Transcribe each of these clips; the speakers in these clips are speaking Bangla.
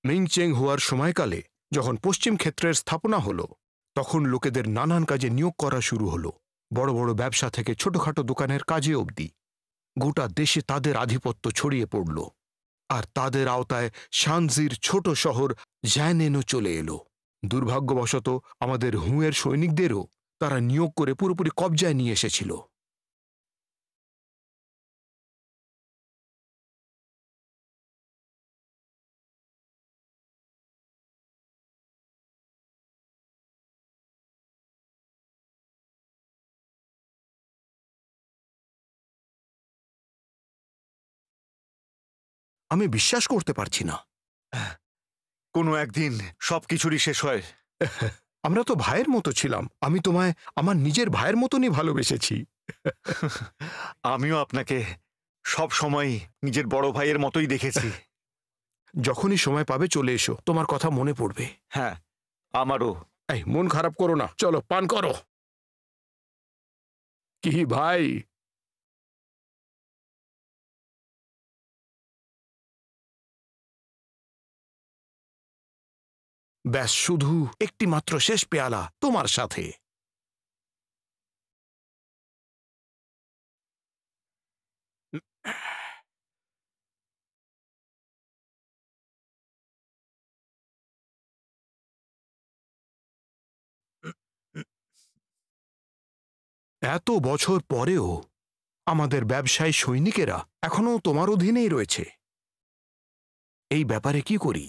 মিংচেং হওয়ার সময়কালে যখন পশ্চিম ক্ষেত্রের স্থাপনা হল, তখন লোকেদের নানান কাজে নিয়োগ করা শুরু হলো, বড় বড় ব্যবসা থেকে ছোটখাটো দোকানের কাজে অবধি। গোটা দেশে তাদের আধিপত্য ছড়িয়ে পড়ল, আর তাদের আওতায় শানজির ছোট শহর জ্যানেনও চলে এলো। দুর্ভাগ্যবশত আমাদের হুঁয়ের সৈনিকদেরও তারা নিয়োগ করে পুরোপুরি কবজায় নিয়ে এসেছিল। আমি বিশ্বাস করতে পারছি না। কোনো একদিন সবকিছুরই শেষ হয়। আমরা তো ভাইয়ের মতো ছিলাম। আমি তোমায় আমার নিজের ভাইয়ের মতনই ভালোবেসেছি। আমিও আপনাকে সব সময় নিজের বড় ভাইয়ের মতোই দেখেছি। যখনই সময় পাবে চলে এসো, তোমার কথা মনে পড়বে। হ্যাঁ, আমারও। এই মন খারাপ করো না, চলো পান করো। কি ভাই, ব্যাস শুধু একটি মাত্র শেষ পেয়ালা তোমার সাথে। এত বছর পরেও আমাদের ব্যবসায়ী সৈনিকেরা এখনো তোমার অধীনেই রয়েছে। এই ব্যাপারে কি করি?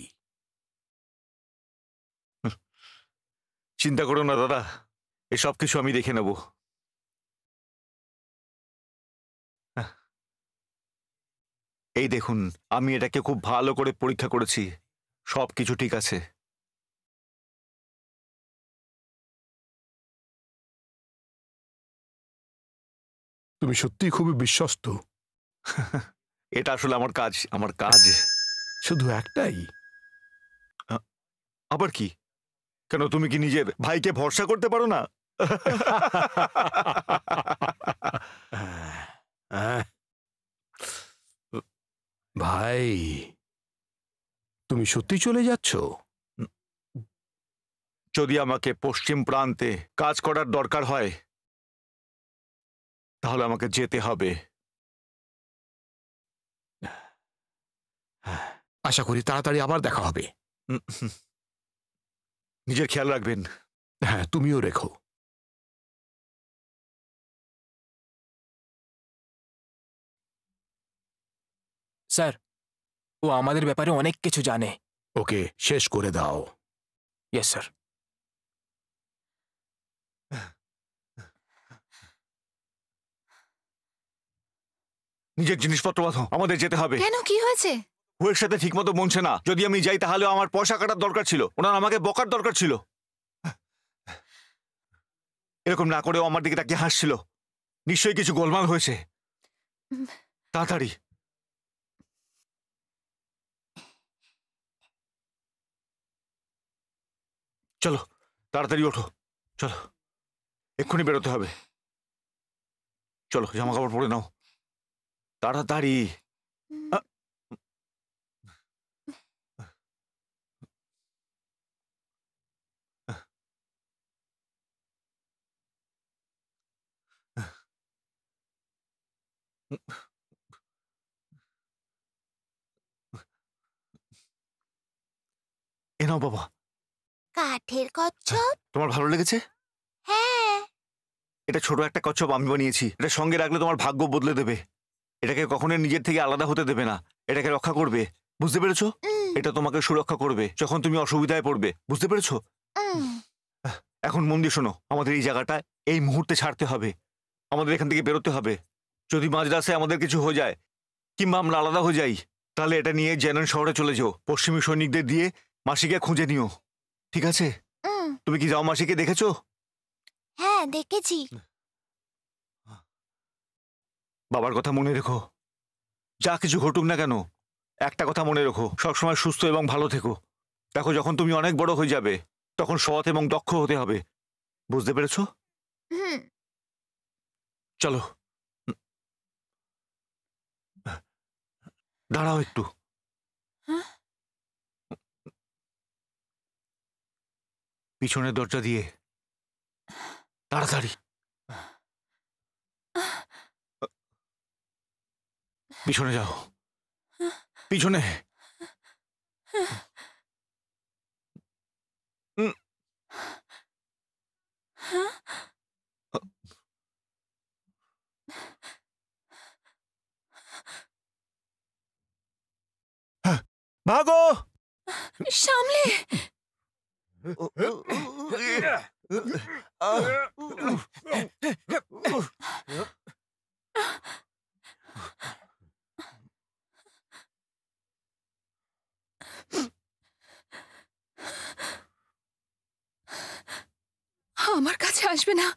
চিন্তা করো না দাদা, এসব কিছু আমি দেখে নেব। এই দেখুন, আমি এটাকে খুব ভালো করে পরীক্ষা করেছি, সব কিছু ঠিক আছে। তুমি সত্যিই খুবই বিশ্বস্ত। এটা আসলে আমার কাজ, আমার কাজ। শুধু একটাই? আবার কি? কেন, তুমি কি নিজের ভাইকে ভরসা করতে পারো না? ভাই, তুমি সত্যি চলে যাচ্ছ? যদি আমাকে পশ্চিম প্রান্তে কাজ করার দরকার হয়, তাহলে আমাকে যেতে হবে। আশা করি তাড়াতাড়ি আবার দেখা হবে। নিজের খেয়াল রাখবেন। হ্যাঁ, তুমিও রেখো। স্যার, ও আমাদের ব্যাপারে অনেক কিছু জানে। ওকে শেষ করে দাও। Yes sir. নিজের জিনিসপত্র বাঁধো, আমাদের যেতে হবে। কেন, কি হয়েছে? ওর সাথে ঠিকমতো মনছে না। যদি আমি যাই তাহলে আমার পয়সা কাটার দরকার ছিল, ওনার আমাকে বকার দরকার ছিল। এরকম না করেও আমার দিকে তাকিয়ে হাসছিল। নিশ্চয়ই কিছু গোলমাল হয়েছে। তাড়াতাড়ি চলো, তাড়াতাড়ি ওঠো, চলো, এক্ষুনি বেরোতে হবে। চলো, জামা কাপড় পরে নাও, তাড়াতাড়ি। এ নাও বাবা। কাঠের কচ্ছপ? তোমার ভালো লেগেছে? হ্যাঁ। এটা ছোট একটা কচ্ছপ আমি বানিয়েছি। এটা সঙ্গে রাখলে তোমার ভাগ্য বদলে দেবে। এটাকে কখনোই নিজের থেকে আলাদা হতে দেবে না। এটাকে রক্ষা করবে, বুঝতে পেরেছো? এটা তোমাকে সুরক্ষা করবে যখন তুমি অসুবিধায় পড়বে, বুঝতে পেরেছো? এখন মন দিয়ে শোনো, আমাদের এই জায়গাটা এই মুহূর্তে ছাড়তে হবে। আমাদের এখান থেকে বেরোতে হবে। যদি মাঝ রাস্তায় আমাদের কিছু হয়ে যায় কিংবা আমরা আলাদা হয়ে যাই, তাহলে এটা নিয়ে জেনন শহরে চলে যাও। পশ্চিমী সৈনিকদের দিয়ে মাসিকে খুঁজে নিও, ঠিক আছে? তুমি কি যাও মাসিকে দেখেছো? হ্যাঁ, দেখেছি। বাবার কথা মনে রেখো। যা কিছু ঘটুক না কেন, একটা কথা মনে রেখো, সবসময় সুস্থ এবং ভালো থেকো। দেখো, যখন তুমি অনেক বড় হয়ে যাবে তখন সৎ এবং দক্ষ হতে হবে, বুঝতে পেরেছো? চলো, দাঁড়াও একটু। পিছনের দরজা দিয়ে, তাড়াতাড়ি। পিছনে যাও, পিছনে। ভাগো। সামলে। আমার কাছে আসবে না।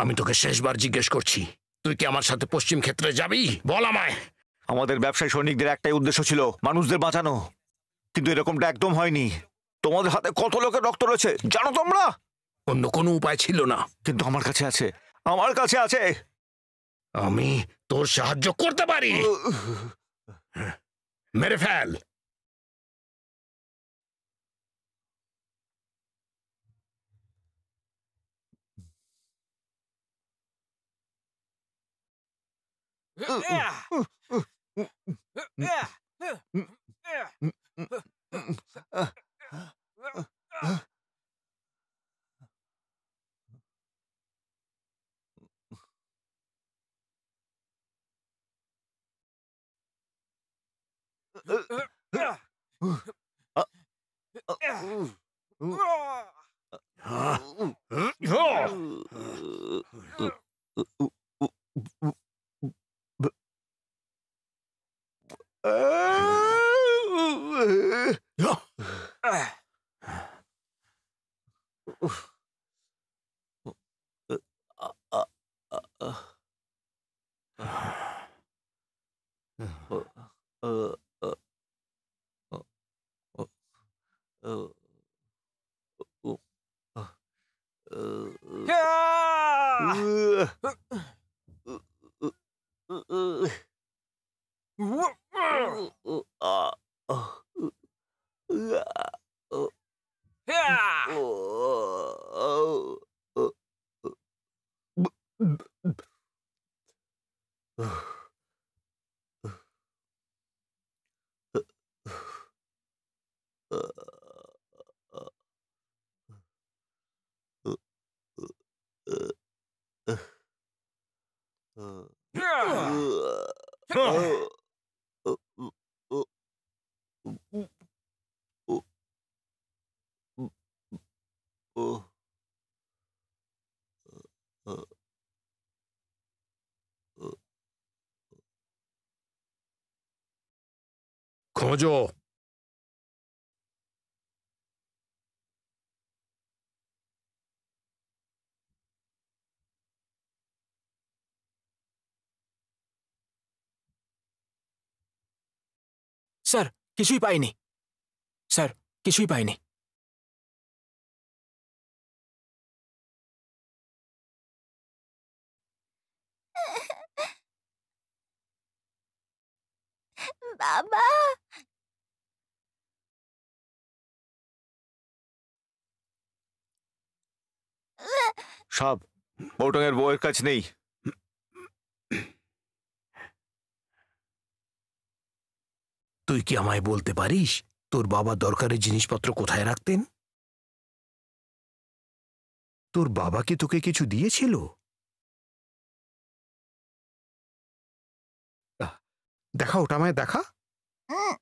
আমি তোকে শেষবার জিজ্ঞেস করছি, তুই কি আমার সাথে পশ্চিম ক্ষেত্রে যাবি? বল আমায়। আমাদের ব্যবসায়ী সৈনিকদের একটাই উদ্দেশ্য ছিল, মানুষদের বাঁচানো। কিন্তু এরকমটা একদম হয়নি। তোমাদের হাতে কত লোকের রক্ত রয়েছে জানো তোমরা? অন্য কোনো উপায় ছিল না। কিন্তু আমার কাছে আছে, আমার কাছে আছে। আমি তোর সাহায্য করতে পারি। মেরে ফেল। খোঁজো। স্যার কিছুই পাইনি, স্যার কিছুই পাইনি। বাবা, সব বৌটঙের বউয়ের কাছে নেই। তুই কি আমায় বলতে পারিস তোর বাবা দরকারি জিনিসপত্র কোথায় রাখতেন? তোর বাবা কি তোকে কিছু দিয়েছিল? দেখা, ওটা আমায় দেখা। হুম।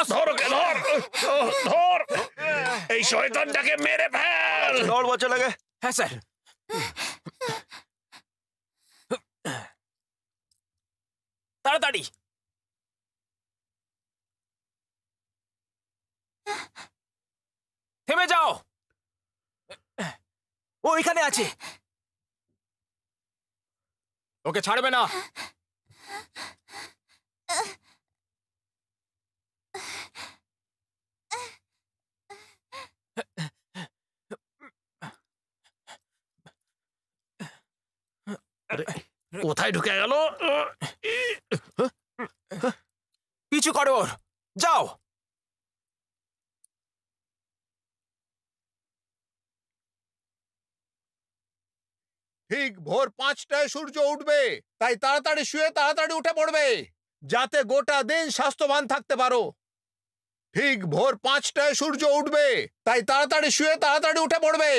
ধর ওকে, ধর ধর, এই শয়তানটাকে মেরে ফেল। ধর বাচ্চা লাগে। হ্যাঁ স্যার। তাড়াতাড়ি। থেমে যাও, ও এখানে আছে, ওকে ছাড়বে না। কোথায় ঢুকে গেল? পিছু করো ওর, যাও। ঠিক ভোর 5টায় সূর্য উঠবে, তাই তাড়াতাড়ি শুয়ে তাড়াতাড়ি উঠে পড়বে, যাতে গোটা দিন স্বাস্থ্যবান থাকতে পারো। ঠিক ভোর 5টায় সূর্য উঠবে, তাই তাড়াতাড়ি শুয়ে তাড়াতাড়ি উঠে পড়বে,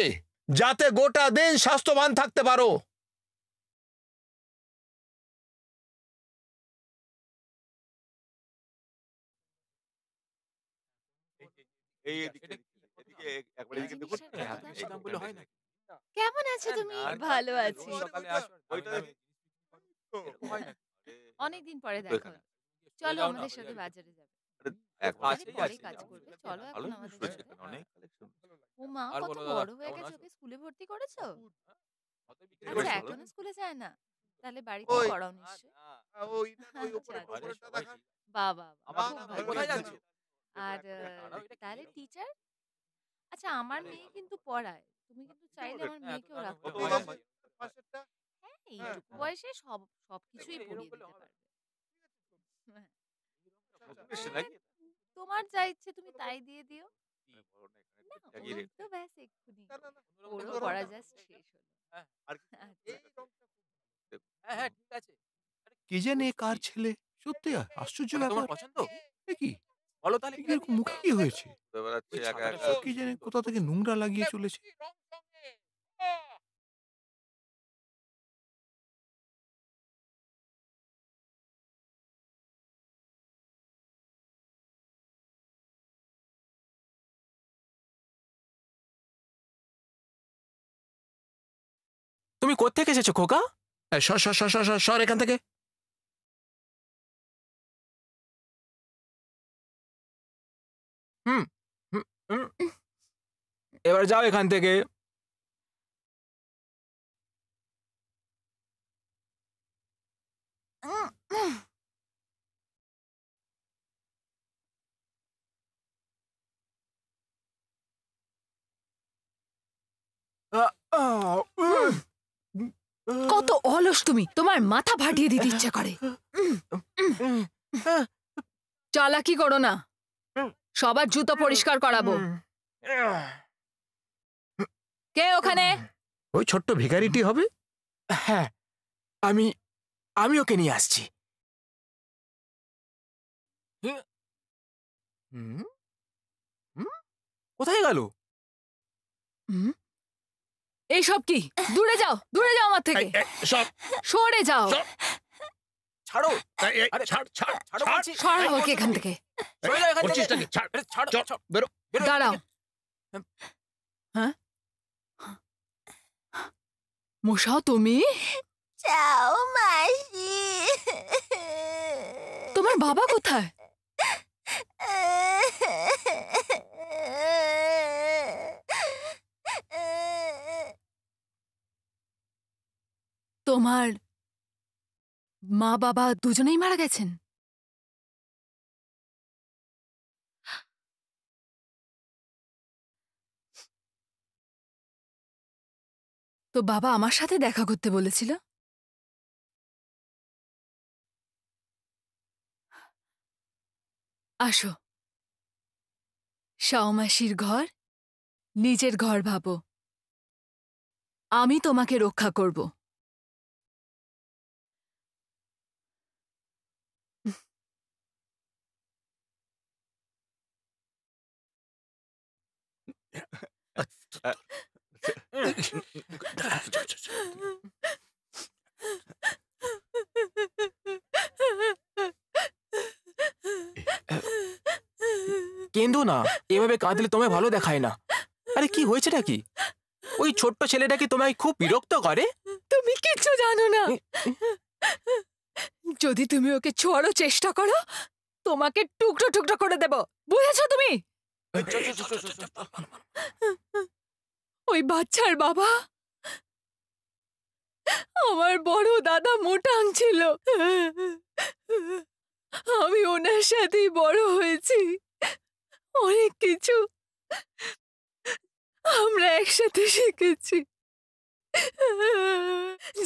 যাতে গোটা দিন স্বাস্থ্যবান থাকতে পারো। কেমন আছো তুমি? ভালো আছি। অনেকদিন পরে দেখা হলো। চলো আমাদের সাথে বাজারে যাবে। আরে পরে কাজ করবে। চলো এখন আমাদের সাথে। ও মা, কত বড় হয়ে গেছে, ওকে স্কুলে ভর্তি করেছো? আচ্ছা, এখনো স্কুলে যায় না? তাহলে বাড়িতে পড়াও নিশ্চয়ই। আচ্ছা, আচ্ছা। বাহ বাহ বাহ, খুব কোথায় ভালো। যাচ্ছ? আর তাহলে টিচার? আচ্ছা, আমার মেয়ে কিন্তু পড়ায়। তুমি কিন্তু চাইলে আমার মেয়েকেও রাখতে পারো। হ্যাঁ, এইটুকু বয়সে সবকিছুই পড়িয়ে দিতে পারবে। হ্যাঁ। তোমার যা ইচ্ছে তুমি তাই দিয়ে দিও। না, ওর তো ব্যাস এক্ষুনি ওরও পড়া জাস্ট শেষ হলো। আচ্ছা। হ্যাঁ হ্যাঁ ঠিক আছে। কে জানে কার ছেলে? সত্যি আশ্চর্য ওটা তোমার ব্যাপার। পছন্দ? এ কি? বলো তাহলে এরকম মুখে কি হয়েছে? ওই ছাতাটা কি জানে কোথা থেকে নোংরা লাগিয়ে চলেছে। তুমি কোত্থেকে এসেছো খোকা? সর সর সর সর সর এখান থেকে। হুম হুম, হুম। এবার যাও এখান থেকে। কত অলস তুমি, তোমার মাথা ফাটিয়ে দিতে ইচ্ছা করে। চালাকি করো না, সবার জুতো পরিষ্কার করাবো। কে ওখানে? ওই ছোট্ট ভিখারিটি হবে। হ্যাঁ, আমি আমি ওকে নিয়ে আসছি। হুম? হুম? কোথায় গেল? এইসব কি? দূরে যাও, দূরে যাও আমার থেকে, সব সরে যাও। ছাড়ো। আরে ছাড় ছাড় ছাড়ো ছাড়। বলছি। সরাও ওকে এখান থেকে। সরে যাও এখান থেকে। করছিসটা কি? ছাড়। আরে ছাড়ো, চল, ছাড়ো। বেরো। বেরো এখান দাঁড়াও। থেকে। হ্যাঁ, মশাও তুমি? চাও মাসি। তোমার বাবা কোথায়? তোমার মা বাবা দুজনেই মারা গেছেন? তো বাবা আমার সাথে দেখা করতে বলেছিল। আসো, শাও মাসির ঘর নিজের ঘর ভাবো। আমি তোমাকে রক্ষা করব। কেঁদো না, এভাবে কাঁদলে তোমায় ভালো দেখায় না। আরে কি হয়েছেটা কি? ওই ছোট্ট ছেলেটা কি তোমায় খুব বিরক্ত করে? তুমি কিচ্ছু জানো না। যদি তুমি ওকে ছোঁয়ারও চেষ্টা করো, তোমাকে টুকরো টুকরো করে দেব, বুঝেছো তুমি? ওই বাচ্চার বাবা আমার বড় দাদা মোটাং ছিল। আমি ওনার সাথেই বড় হয়েছি। অনেক কিছু আমরা একসাথে শিখেছি।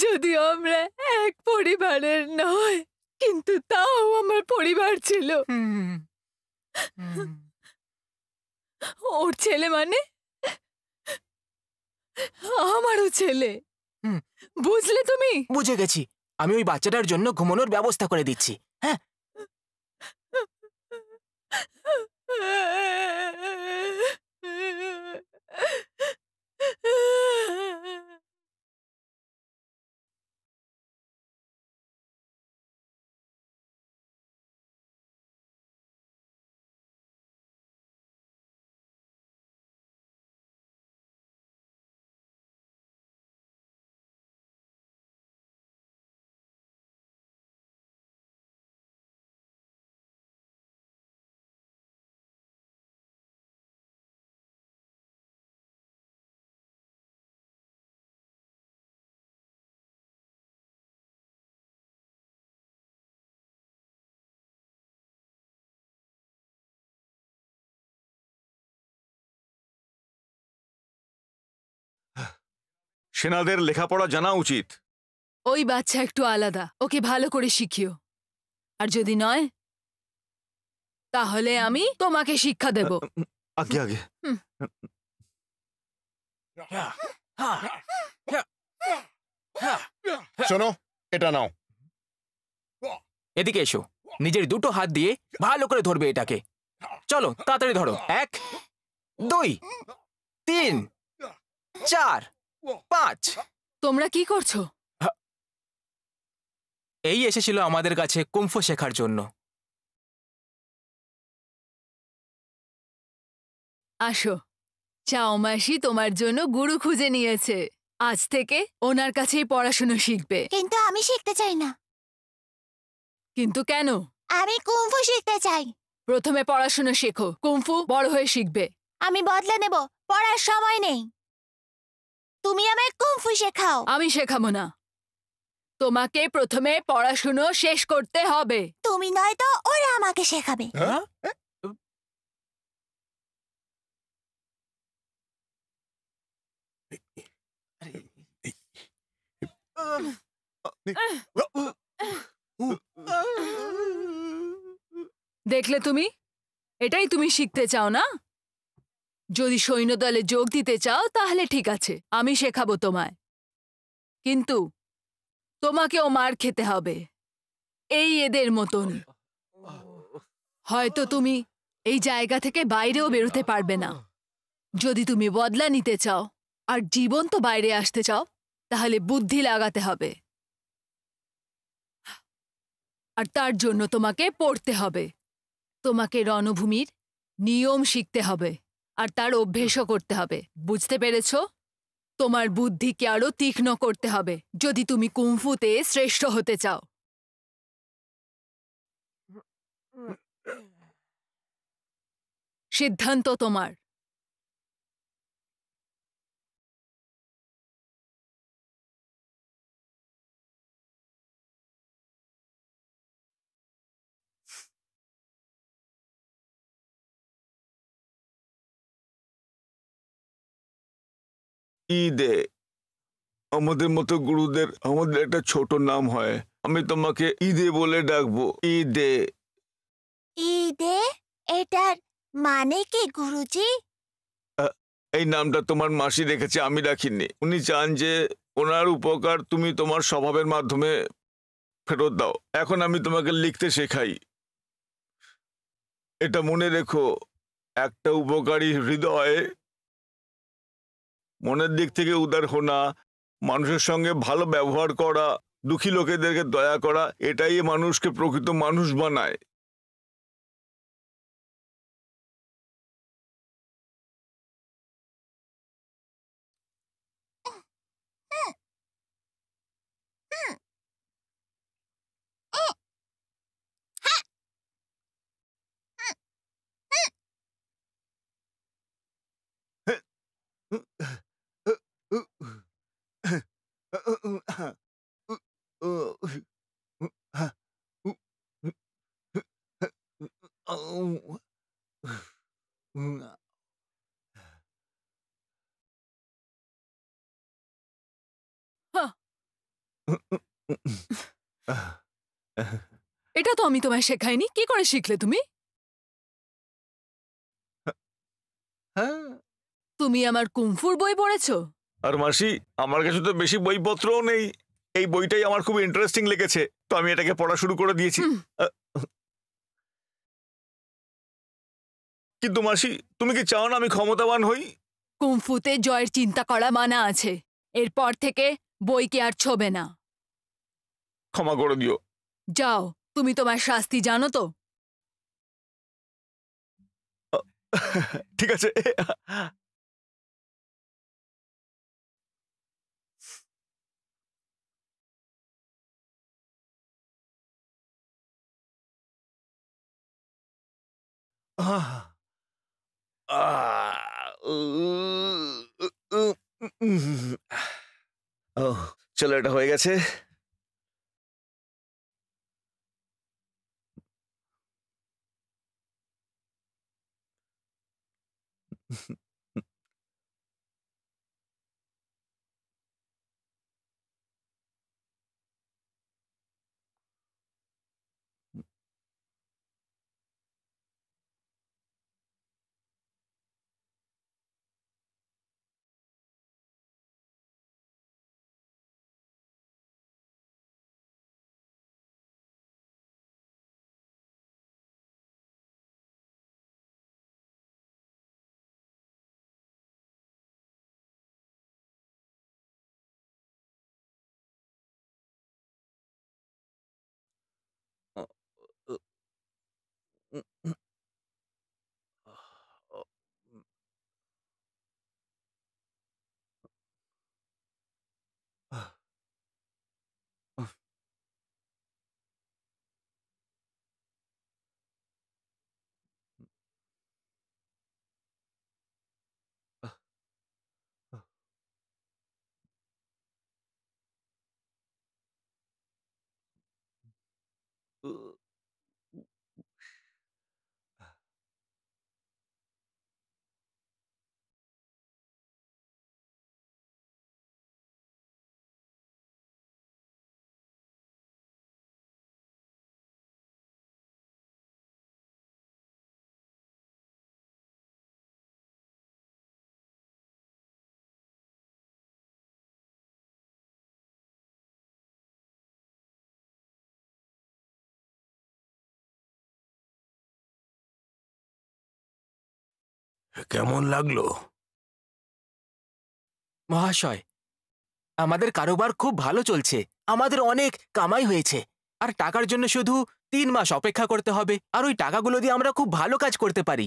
যদিও আমরা এক পরিবারের নয়, কিন্তু তাও আমার পরিবার ছিল। ওর ছেলে মানে আমারও ছেলে, বুঝলে তুমি? বুঝে গেছি, আমি ওই বাচ্চাটার জন্য ঘুমানোর ব্যবস্থা করে দিচ্ছি। হ্যাঁ, সেনাদের লেখাপড়া জানা উচিত। ওই বাচ্চা একটু আলাদা, ওকে ভালো করে শিখিও। আর যদি নয়, তাহলে আমি তোমাকে শিক্ষা দেব। আগে আগে শোনো, এটা নাও। এদিকে এসো, নিজের দুটো হাত দিয়ে ভালো করে ধরবে এটাকে। চলো তাড়াতাড়ি ধরো। 1 2 3 4 5। তোমরা কি করছো? এই এসেছিল আমাদের কাছে কুম্ফু শেখার জন্য। আসো, চাও মাসি তোমার জন্য গুরু খুঁজে নিয়েছে। আজ থেকে ওনার কাছেই পড়াশুনো শিখবে। কিন্তু আমি শিখতে চাই না। কিন্তু কেন? আমি কুম্ফু শিখতে চাই। প্রথমে পড়াশুনো শেখো, কুম্ফু বড় হয়ে শিখবে। আমি বদলে নেব, পড়ার সময় নেই। তুমি আমায় কুম্ফু শেখাও। আমি শেখাবো না, তোমাকে প্রথমে পড়াশুনো শেষ করতে হবে। তুমি নয় তো ওরা আমাকে শেখাবে। দেখলে তুমি, এটাই তুমি শিখতে চাও না? যদি সৈন্যদলে যোগ দিতে চাও তাহলে ঠিক আছে, আমি শেখাবো তোমায়। কিন্তু তোমাকেও মার খেতে হবে, এই এদের মতন। হয়তো তুমি এই জায়গা থেকে বাইরেও বেরোতে পারবে না। যদি তুমি বদলা নিতে চাও আর জীবন্ত বাইরে আসতে চাও, তাহলে বুদ্ধি লাগাতে হবে। আর তার জন্য তোমাকে পড়তে হবে। তোমাকে রণভূমির নিয়ম শিখতে হবে আর তার অভ্যেসও করতে হবে। বুঝতে পেরেছো? তোমার বুদ্ধিকে আরো তীক্ষ্ণ করতে হবে যদি তুমি কুম্ফুতে শ্রেষ্ঠ হতে চাও। সিদ্ধান্ত তোমার। ঈদে আমাদের মতো গুরুদের আমাদের একটা ছোট নাম হয়। আমি তোমাকে ঈদে বলে ডাকবো। ঈদে। ঈদে? এটার মানে কি গুরুজি? এই নামটা তোমার মাসি রেখেছে, আমি রাখিনি। উনি চান যে ওনার উপকার তুমি তোমার স্বভাবের মাধ্যমে ফেরত দাও। এখন আমি তোমাকে লিখতে শেখাই। এটা মনে রেখো, একটা উপকারী হৃদয়, মনের দিক থেকে উদার হোনা, মানুষের সঙ্গে ভালো ব্যবহার করা, দুঃখী লোকেদেরকে দয়া করা, এটাই মানুষকে প্রকৃত মানুষ বানায়। এটা তো আমি তোমায় শেখাইনি, কি করে শিখলে তুমি? তুমি আমার কুমফুর বই পড়েছো? আর মাসি, আমার কাছে তো বেশি বইপত্রও নেই, এই বইটাই আমার খুব ইন্টারেস্টিং লেগেছে, তো আমি এটাকে পড়া শুরু করে দিয়েছি। কিন্তু মাসি, তুমি কি চাও না আমি ক্ষমতাবান হই? কুমফুতে জয়ের চিন্তা করা মানা আছে। এরপর থেকে বইকে আর ছোবে না। ক্ষমা করে দিও। যাও, তুমি তোমার শাস্তি জানো তো। ঠিক আছে। চলো, এটা হয়ে গেছে। কেমন লাগলো? মহাশয়, আমাদের কারোবার খুব ভালো চলছে, আমাদের অনেক কামাই হয়েছে, আর টাকার জন্য শুধু 3 মাস অপেক্ষা করতে হবে, আর ওই টাকাগুলো দিয়ে আমরা খুব ভালো কাজ করতে পারি।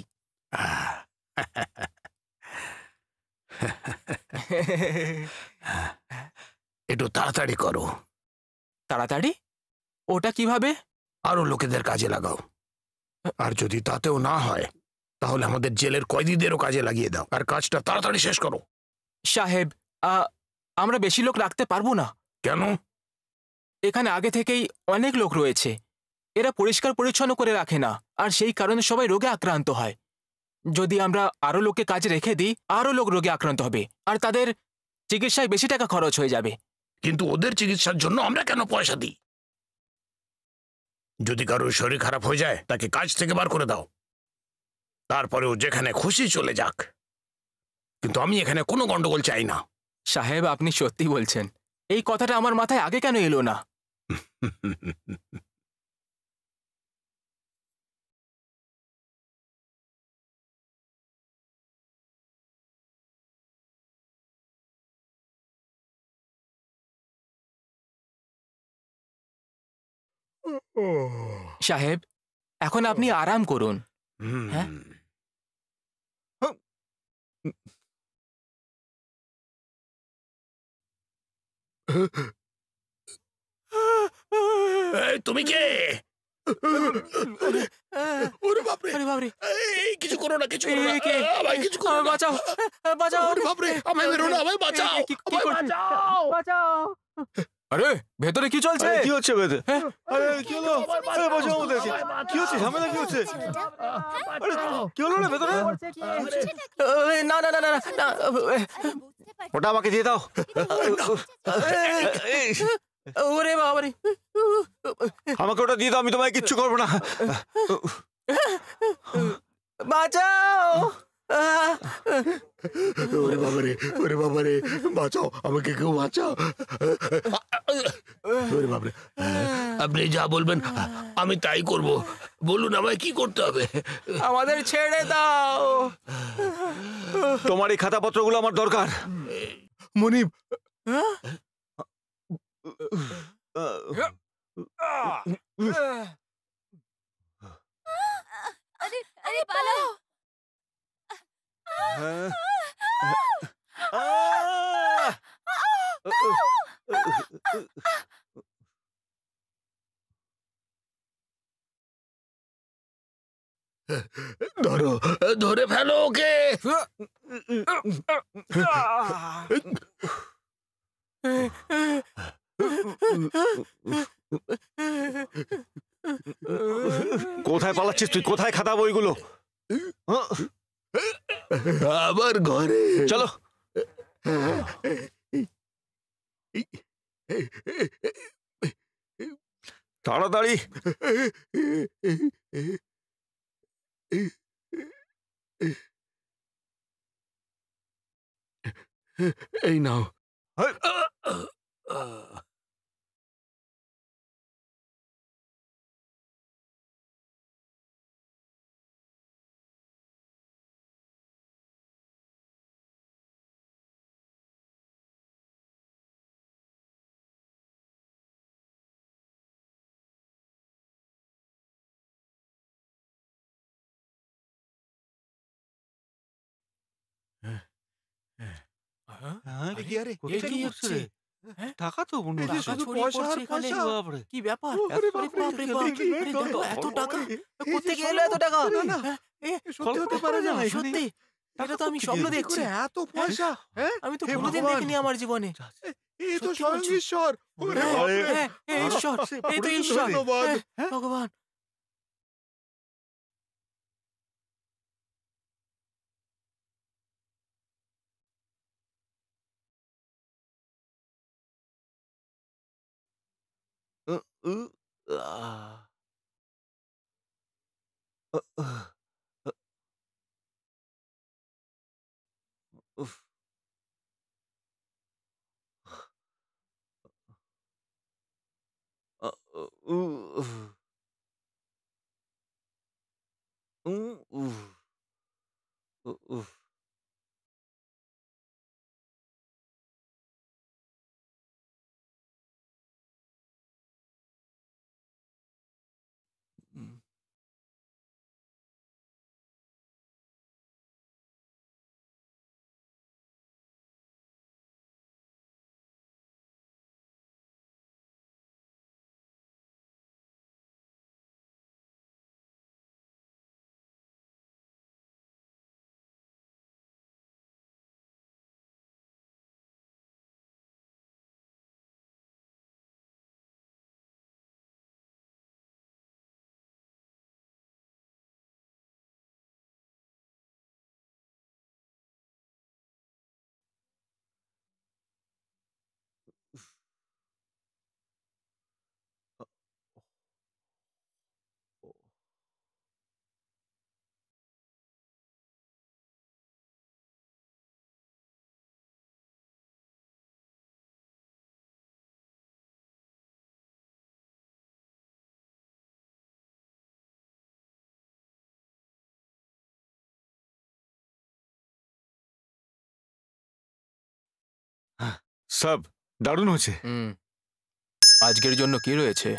একটু তাড়াতাড়ি করো। তাড়াতাড়ি? ওটা কিভাবে? আরো লোকেদের কাজে লাগাও। আর যদি তাতেও না হয় তাহলে আমাদের জেলের কয়েদিদেরও কাজে লাগিয়ে দাও, আর কাজটা তাড়াতাড়ি শেষ করো। সাহেব, আমরা বেশি লোক রাখতে পারবো না। কেন? এখানে আগে থেকেই অনেক লোক রয়েছে, এরা পরিষ্কার পরিচ্ছন্ন করে রাখে না, আর সেই কারণে সবাই রোগে আক্রান্ত হয়। যদি আমরা আরো লোককে কাজে রেখে দিই, আরো লোক রোগে আক্রান্ত হবে, আর তাদের চিকিৎসায় বেশি টাকা খরচ হয়ে যাবে। কিন্তু ওদের চিকিৎসার জন্য আমরা কেন পয়সা দিই? যদি কারোর শরীর খারাপ হয়ে যায় তাকে কাজ থেকে বার করে দাও, তারপরে ও যেখানে খুশি চলে যাক। কিন্তু আমি এখানে কোনো গন্ডগোল চাই না। সাহেব, আপনি সত্যি বলছেন। এই কথাটা আমার মাথায় আগে কেন এলো না? সাহেব, এখন আপনি আরাম করুন। হ্যাঁ? তুমি কে? ওরে বাপরে, আরে বাপরে, এই কিছু করো না, কিছু করো না, আমায় কিছু করো না। বাঁচাও, বাঁচাও। ওরে বাপরে, আমায় মেরো না, আমায় বাঁচাও, আমায় বাঁচাও, বাঁচাও। আরে ভেতরে কি চলছে? কি হচ্ছে বেদে? আরে কি হলো? আরে বাঁচাও আমাদেরকে। কি হচ্ছে? ঝামেলা কি হচ্ছে? আরে কি হলো রে ভেতরে? না না না না না, ওটা আমাকে দিয়ে দাও। ওরে বাবারে, আমাকে ওটা দিয়ে দাও, আমি তোমায় কিচ্ছু করবো না। বাঁচাও। ওরে বাবারে, ওরে বাবারে, বাঁচাও আমাকে, কেউ বাঁচাও। ওরে বাবারে, আপনি যা বলবেন আমি তাই করব। বলুন আমায় কি করতে হবে? আমাদের ছেড়ে দাও। তোমার এই খাতাপত্রগুলো আমার দরকার। মনিব, আরে আরে পালাও। ধরো, ধরে ফেলো ওকে। কোথায় পালাচ্ছিস তুই? কোথায় খাতা বইগুলো? আবার ঘরে। চলো। তাড়াতাড়ি। এই নাও। টাকা তো শুধু পয়সা আর পয়সা। কি ব্যাপার? এত টাকা কোত্থেকে এলো? এত টাকা সত্যি হতে পারে না। সত্যি? এটা তো আমি স্বপ্ন দেখছি। এত পয়সা, আমি তো হে কোনোদিন ভগবান। দেখিনি আমার জীবনে। এই তো সত্যি স্বয়ং বলছো? ঈশ্বর। ওরে হ্যাঁ, বাপরে। হ্যাঁ, ঈশ্বর, এই তো ঈশ্বর। ধন্যবাদ। ভগবান। সব দারুণ হয়েছে। আজকের জন্য কি রয়েছে?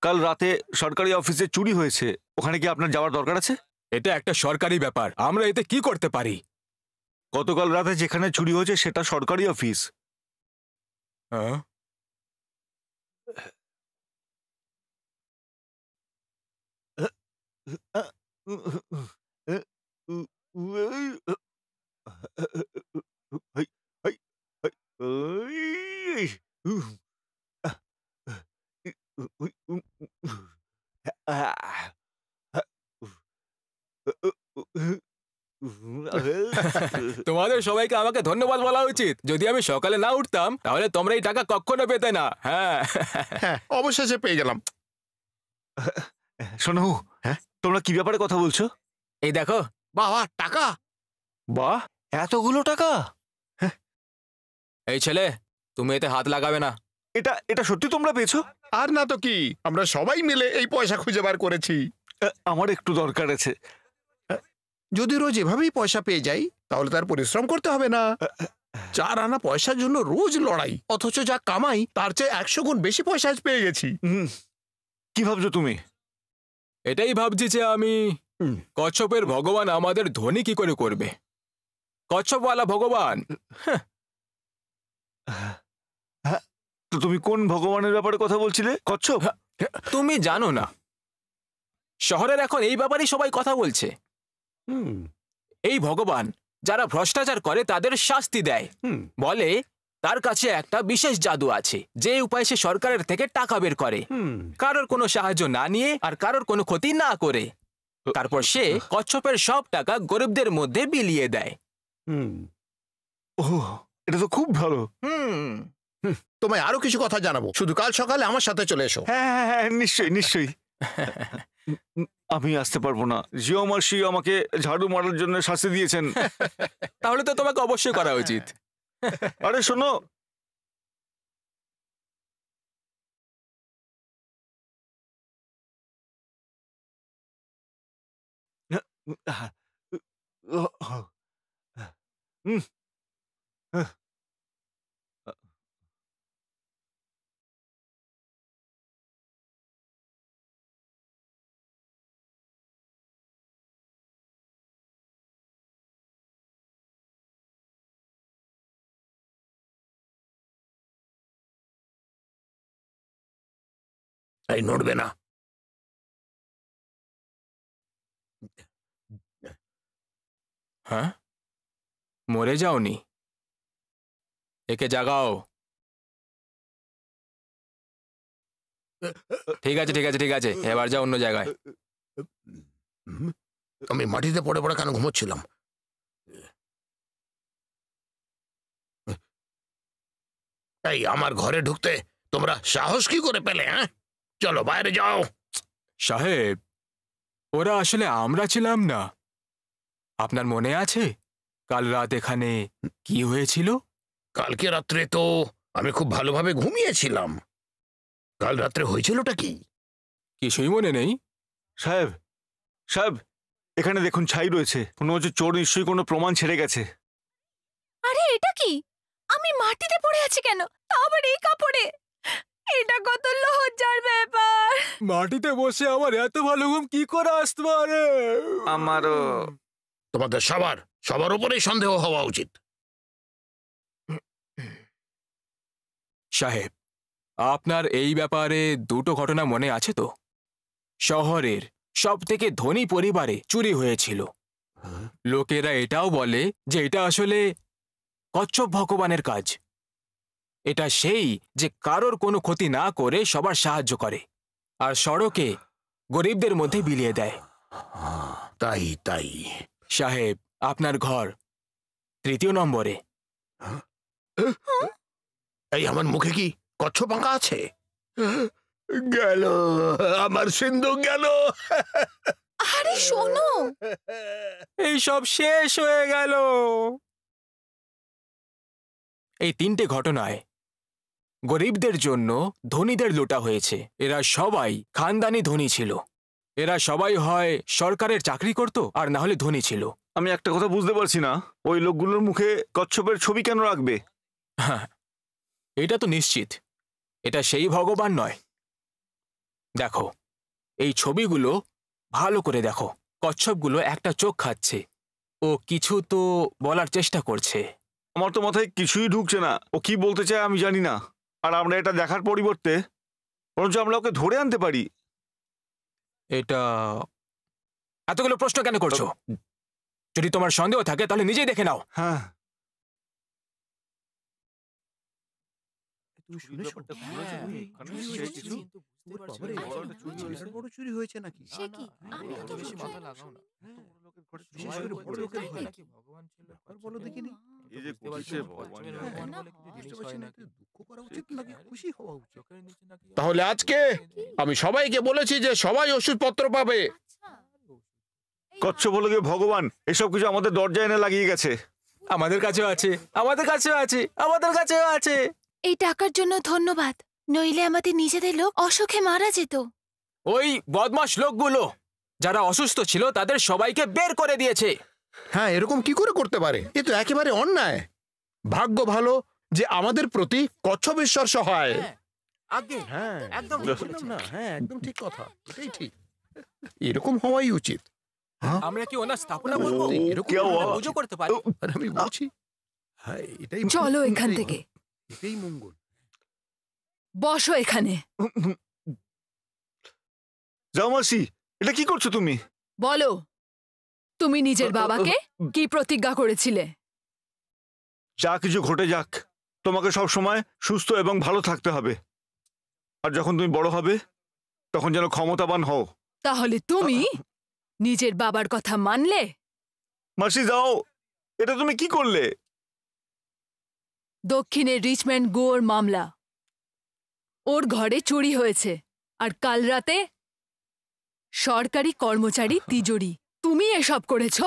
কাল রাতে সরকারি অফিসে চুরি হয়েছে, ওখানে কি আপনার যাওয়ার দরকার আছে? এটা একটা সরকারি ব্যাপার, আমরা এতে কি করতে পারি? গতকাল রাতে যেখানে চুরি হয়েছে সেটা সরকারি অফিস। হ্যাঁ? তোমাদের সবাইকে আমাকে ধন্যবাদ বলা উচিত। যদি আমি সকালে না উঠতাম তাহলে তোমরা এই টাকা কখনো পেতে না। হ্যাঁ, অবশেষে পেয়ে গেলাম। শোনো, হ্যাঁ তোমরা কি ব্যাপারে কথা বলছো? এই দেখো। বাবা, টাকা! বাহ, এতগুলো টাকা! এই ছেলে, তুমি এতে হাত লাগাবে না। এটা এটা সত্যি তোমরা পেয়েছো? আর না তো কি, আমরা সবাই মিলে এই পয়সা খুঁজে বার করেছি। আমার একটু দরকার আছে। যদি রোজ এভাবেই পয়সা পেয়ে যাই তাহলে তার পরিশ্রম করতে হবে না। 4 আনা পয়সার জন্য রোজ লড়াই, অথচ যা কামাই তার চেয়ে 100 গুণ বেশি পয়সা আজ পেয়ে গেছি। কি ভাবছো তুমি? এটাই ভাবছি যে আমি কচ্ছপের ভগবান আমাদের ধনী কি করে করবে। কচ্ছপওয়ালা ভগবান। তো তুমি কোন ভগবানের ব্যাপারে কথা বলছিলে? কচ্ছপ? তুমি জানো না, শহরের এখন এই ব্যাপারেই সবাই কথা বলছে। এই ভগবান যারা ভ্রষ্টাচার করে তাদের শাস্তি দেয়। বলে তার কাছে একটা বিশেষ জাদু আছে, যে উপায়ে সে সরকারের থেকে টাকা বের করে, কারোর কোনো সাহায্য না নিয়ে আর কারোর কোনো ক্ষতি না করে। তারপর সে কচ্ছপের সব টাকা গরিবদের মধ্যে বিলিয়ে দেয়। ও, এটা তো খুব ভালো। তোমায় আরো কিছু কথা জানাবো, শুধু কাল সকালে আমার সাথে চলে এসো। হ্যাঁ, নিশ্চয়ই নিশ্চয়ই। আমি আসতে পারবো না। জিও মাসি আমাকে ঝাড়ু মারার জন্য শাস্তি দিয়েছেন। তাহলে তো তোমাকে অবশ্যই করা উচিত। আরে শোনো, এই নড়বে না। হ্যাঁ, মরে যাওনি? একে জাগাও। ঠিক আছে ঠিক আছে ঠিক আছে, এবার যাও অন্য জায়গায়। আমি মাটিতে পড়ে পড়ে কেন ঘুমোচ্ছিলাম? এই আমার ঘরে ঢুকতে তোমরা সাহস কি করে পেলে? হ্যাঁ, চলো বাইরে যাও। সাহেব, ওরা আসলে আমরা ছিলাম না। আপনার মনে আছে কাল রাত এখানে কি হয়েছিল? কালকে রাত্রে তো আমি খুব ভালোভাবে ঘুমিয়েছিলাম। কাল রাত্রে হয়েছিলটা কি? কিছুই মনে নেই। সাহেব সাহেব, এখানে দেখুন ছাই রয়েছে, মনে হচ্ছে চোর নিশ্চয়ই কোনো প্রমাণ ছেড়ে গেছে। আরে এটা কি? আমি মাটিতে পড়ে আছি কেন, তাও আবার এই কাপড়ে? এটা কত লজ্জার ব্যাপার। মাটিতে বসে আমার এত ভালো ঘুম কি করে আসতে পারে? আমারও। তোমাদের সবার উপরেই সন্দেহ হওয়া উচিত। সাহেব, আপনার এই ব্যাপারে দুটো ঘটনা মনে আছে তো? শহরের সব থেকে ধনী পরিবারে চুরি হয়েছিল। লোকেরা এটাও বলে যে এটা আসলে কচ্ছপ ভগবানের কাজ। এটা সেই যে কারোর কোনো ক্ষতি না করে সবার সাহায্য করে আর সড়কে গরিবদের মধ্যে বিলিয়ে দেয়। তাই তাই সাহেব, আপনার ঘর 3 নম্বরে। এই আমার মুখে কি কচ্ছপ আঁকা আছে? গেল আমার সিন্ধুক গেল। আরে শোনো, এই সব শেষ হয়ে গেল। এই 3টে ঘটনায় গরিবদের জন্য ধনীদের লুটা হয়েছে। এরা সবাই খানদানি ধনী ছিল। এরা সবাই হয় সরকারের চাকরি করত আর না হলে ধনী ছিল। আমি একটা কথা বুঝতে পারছি না, ওই লোকগুলোর মুখে কচ্ছপের ছবি কেন রাখবে? হ্যাঁ, এটা তো নিশ্চিত এটা সেই ভগবান নয়। দেখো, এই ছবিগুলো ভালো করে দেখো। কচ্ছপগুলো একটা চোখ খাচ্ছে। ও কিছু তো বলার চেষ্টা করছে। আমার তো মাথায় কিছুই ঢুকছে না, ও কি বলতে চায় আমি জানি না। আর আমরা এটা দেখার পরিবর্তে বরঞ্চ আমরা ওকে ধরে আনতে পারি। এটা এতগুলো প্রশ্ন কেন করছো? যদি তোমার সন্দেহ থাকে তাহলে নিজেই দেখে নাও। হ্যাঁ, বড় চুরি হয়েছে নাকি? সে কি? আমিও তো বেশি শুনছি। মাথা লাগাও না। বিশেষ করে বড় লোকের ঘরে। ভগবান ছিল। বলো দেখিনি। এই যে করছে ভগবান জানে। দুঃখ করা উচিত নাকি খুশি হওয়া উচিত? তাহলে আজকে আমি সবাইকে বলেছি যে সবাই ওষুধপত্র পাবে। আচ্ছা। কচ্ছপ হলো গিয়ে ভগবান, এসব কিছু আমাদের দরজায় এনে লাগিয়ে গেছে। আমাদের কাছেও আছে, আমাদের কাছেও আছে, আমাদের কাছেও আছে। এই টাকার জন্য ধন্যবাদ, নইলে আমাদের নিজেদের লোক অসুখে মারা যেত। ওই বদমাশ লোকগুলো যারা অসুস্থ ছিল তাদের সবাইকে বের করে দিয়েছে। হ্যাঁ, এরকম কি করে করতে পারে? এ তো একেবারে অন্যায়। ভাগ্য ভালো যে আমাদের প্রতি কচ্ছপ ঈশ্বর সহায়। আগে হ্যাঁ, একদম ঠিক বলেছেন। না, হ্যাঁ, একদম ঠিক কথা, এটাই ঠিক। এরকম হওয়াই উচিত। আমরা কি ওনার স্থাপনা করবো? এরকম কেউ আমরা পুজো করতে পারি। আর আমি বলছি, হ্যাঁ, এটাই চলো এখান থেকে। এটাই মঙ্গল। বসো এখানে। যাও মাসি, এটা কি করছো তুমি? বলো, তুমি নিজের বাবাকে কি প্রতিজ্ঞা করেছিলে? যা কিছু ঘটে যাক, তোমাকে সব সময় সুস্থ এবং ভালো থাকতে হবে। আর যখন তুমি বড় হবে তখন যেন ক্ষমতাবান হও। তাহলে তুমি নিজের বাবার কথা মানলে? মাসি যাও, এটা তুমি কি করলে? দক্ষিণের রিচম্যান্ড গোর মামলা, ওর ঘরে চুরি হয়েছে। আর কাল রাতে সরকারি কর্মচারী তিজোরি। তুমি এসব করেছো?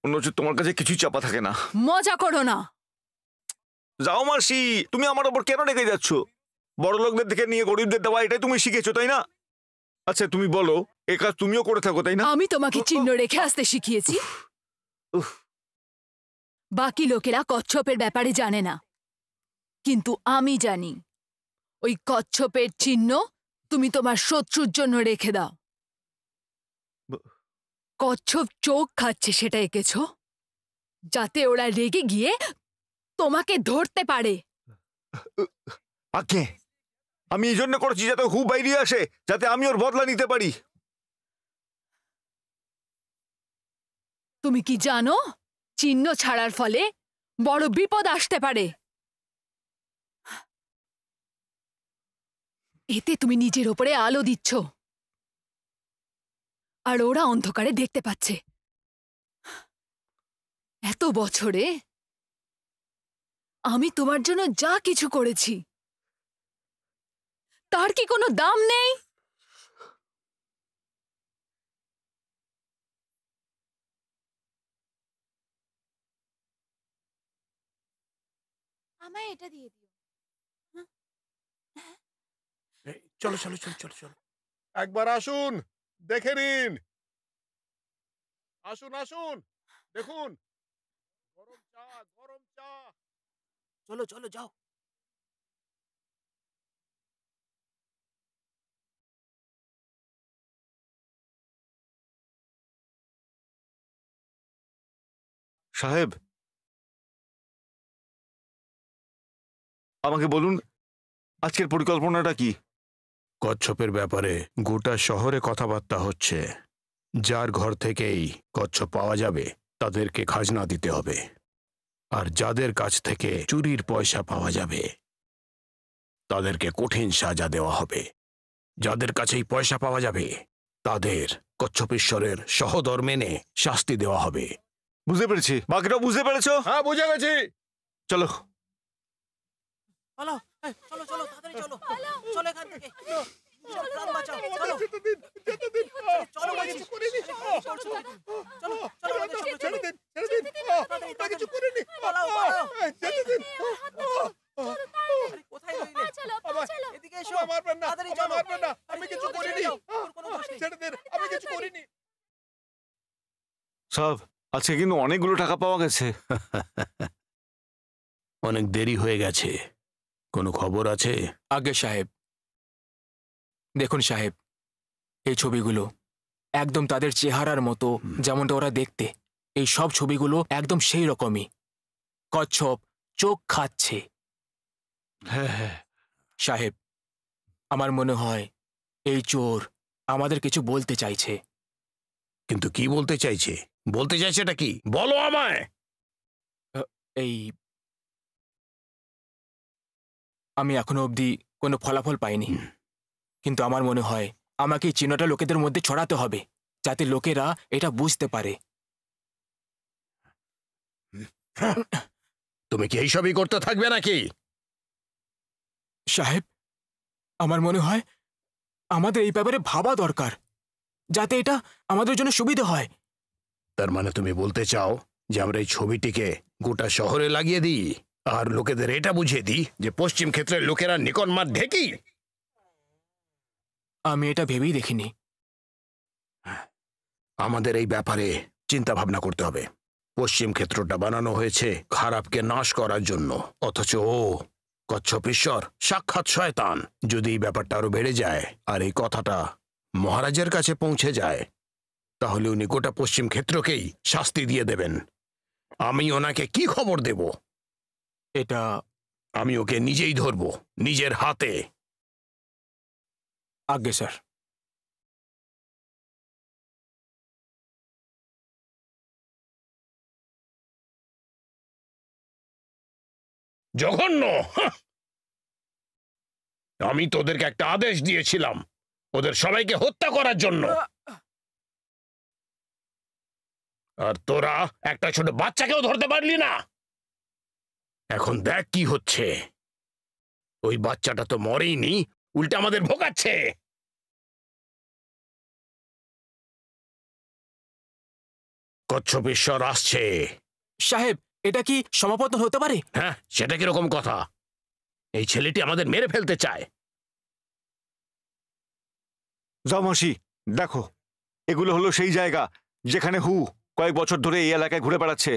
মনে হচ্ছে তোমার কাছে কিছুই চাপা থাকে না। মজা করো না। যাও মাসি, তুমি আমার ওপর কেন রেগে যাচ্ছ? বড় লোকদের থেকে নিয়ে গরিবদের দেওয়া, এটাই তুমি শিখেছো তাই না? আচ্ছা তুমি বলো, এ কাজ তুমিও করে থাকো তাই না? আমি তোমাকে চিহ্ন রেখে আসতে শিখিয়েছি। উফ। বাকি লোকেরা কচ্ছপের ব্যাপারে জানে না, কিন্তু আমি জানি। ওই কচ্ছপের চিহ্ন তুমি তোমার শত্রুর জন্য রেখে দাও। কচ্ছপ চোখ খাচ্ছে সেটা এঁকেছো, যাতে ওরা রেগে গিয়ে তোমাকে ধরতে পারে। আগে আমি এই জন্য করেছি যাতে হু বাইরে আসে, যাতে আমি ওর বদলা নিতে পারি। তুমি কি জানো, চিহ্ন ছাড়ার ফলে বড় বিপদ আসতে পারে। এতে তুমি নিজের ওপরে আলো দিচ্ছ, আর ওরা অন্ধকারে দেখতে পাচ্ছে। এত বছরে আমি তোমার জন্য যা কিছু করেছি তার কি কোনো দাম নেই? আমায় এটা দিয়ে দিও। চলো চলো চলো চলো চলো, একবার আসুন, দেখে নিন। আসুন আসুন, দেখুন, গরম চা, গরম চা। চলো চলো যাও। সাহেব, আমাকে বলুন আজকের পরিকল্পনাটা কি? কচ্ছপের ব্যাপারে গোটা শহরে কথাবার্তা হচ্ছে। যার ঘর থেকেই কচ্ছপ পাওয়া যাবে তাদেরকে খাজনা দিতে হবে, আর যাদের কাছ থেকে চুরির পয়সা পাওয়া যাবে তাদেরকে কঠিন সাজা দেওয়া হবে। যাদের কাছেই পয়সা পাওয়া যাবে তাদের কচ্ছপেশ্বরের সহদর মেনে শাস্তি দেওয়া হবে। বুঝতে পেরেছি, বাকিটা বুঝতে পেরেছো? হ্যাঁ, বুঝে গেছি। চলো। চলো চলো চলো তাড়াতাড়ি চলো, চলো এখান থেকে। প্রাণ বাঁচাও, চলো যেতে দিন, যেতে দিন। চলো আমি বলছি। কিছু করিনি। চলো চলো ছেড়ে আমাদের সঙ্গে ছেড়ে চলো। দিন, ছেড়ে দিন। আমরা কিছু করিনি। পালাও, পালাও। যেতে দিন। আরে কোথায় রইলে? এদিকে এসো, আমায় মারবেন না, তাড়াতাড়ি আমায় চলো। মারবেন না। আমি কিছু আরে, করিনি। তোর কোনো দোষ নেই। ছেড়ে দিন, আমি কিছু করিনি। সাহেব, আজকে কিন্তু অনেকগুলো টাকা পাওয়া গেছে। অনেক দেরি হয়ে গেছে, কোনো খবর আছে? আগে সাহেব, দেখুন সাহেব, এই ছবিগুলো একদম তাদের চেহারার মতো, যেমনটা ওরা দেখতে। এই সব ছবিগুলো একদম সেই রকমই। কচ্ছপ চোখ খাচ্ছে। হ্যাঁ হ্যাঁ সাহেব, আমার মনে হয় এই চোর আমাদের কিছু বলতে চাইছে। কিন্তু কি বলতে চাইছে? বলতে চাইছেটা কি, বলো আমায়। এই আমি এখনো অবধি কোনো ফলাফল পাইনি, কিন্তু আমার মনে হয় আমাকে এই চিহ্নটা লোকেদের মধ্যে ছড়াতে হবে, যাতে লোকেরা এটা বুঝতে পারে। তুমি কি এইসবই করতে থাকবে নাকি? সাহেব, আমার মনে হয় আমাদের এই ব্যাপারে ভাবা দরকার, যাতে এটা আমাদের জন্য সুবিধা হয়। তার মানে তুমি বলতে চাও যে আমরা এই ছবিটিকে গোটা শহরে লাগিয়ে দিই আর লোকেদের এটা বুঝিয়ে দিই যে পশ্চিম ক্ষেত্রের লোকেরা নিকনমার ঢেকি? আমি এটা ভেবেই দেখিনি। আমাদের এই ব্যাপারে চিন্তা ভাবনা করতে হবে। পশ্চিম ক্ষেত্রটা বানানো হয়েছে খারাপকে নাশ করার জন্য, অথচ ও কচ্ছপেশ্বর সাক্ষাৎ শয়তান। যদি এই ব্যাপারটা আরো বেড়ে যায় আর এই কথাটা মহারাজের কাছে পৌঁছে যায়, তাহলে উনি গোটা পশ্চিম ক্ষেত্রকেই শাস্তি দিয়ে দেবেন। আমি ওনাকে কি খবর দেব? এটা আমি ওকে নিজেই ধরব, নিজের হাতে। আজ্ঞে স্যার। জঘন্য! আমি তোদেরকে একটা আদেশ দিয়েছিলাম ওদের সবাইকে হত্যা করার জন্য, আর তোরা একটা ছোট বাচ্চাকেও ধরতে পারলি না। এখন দেখ কি হচ্ছে। ওই বাচ্চাটা তো মরেইনি, উল্টে আমাদের ভোগাচ্ছে। কচ্ছপেশ্বর আসছে। সাহেব, এটা কি সমাপতন হতে পারে? হ্যাঁ, সেটা কিরকম কথা? এই ছেলেটি আমাদের মেরে ফেলতে চায়। যাও মাসি, দেখো, এগুলো হলো সেই জায়গা যেখানে হু কয়েক বছর ধরে এই এলাকায় ঘুরে বেড়াচ্ছে।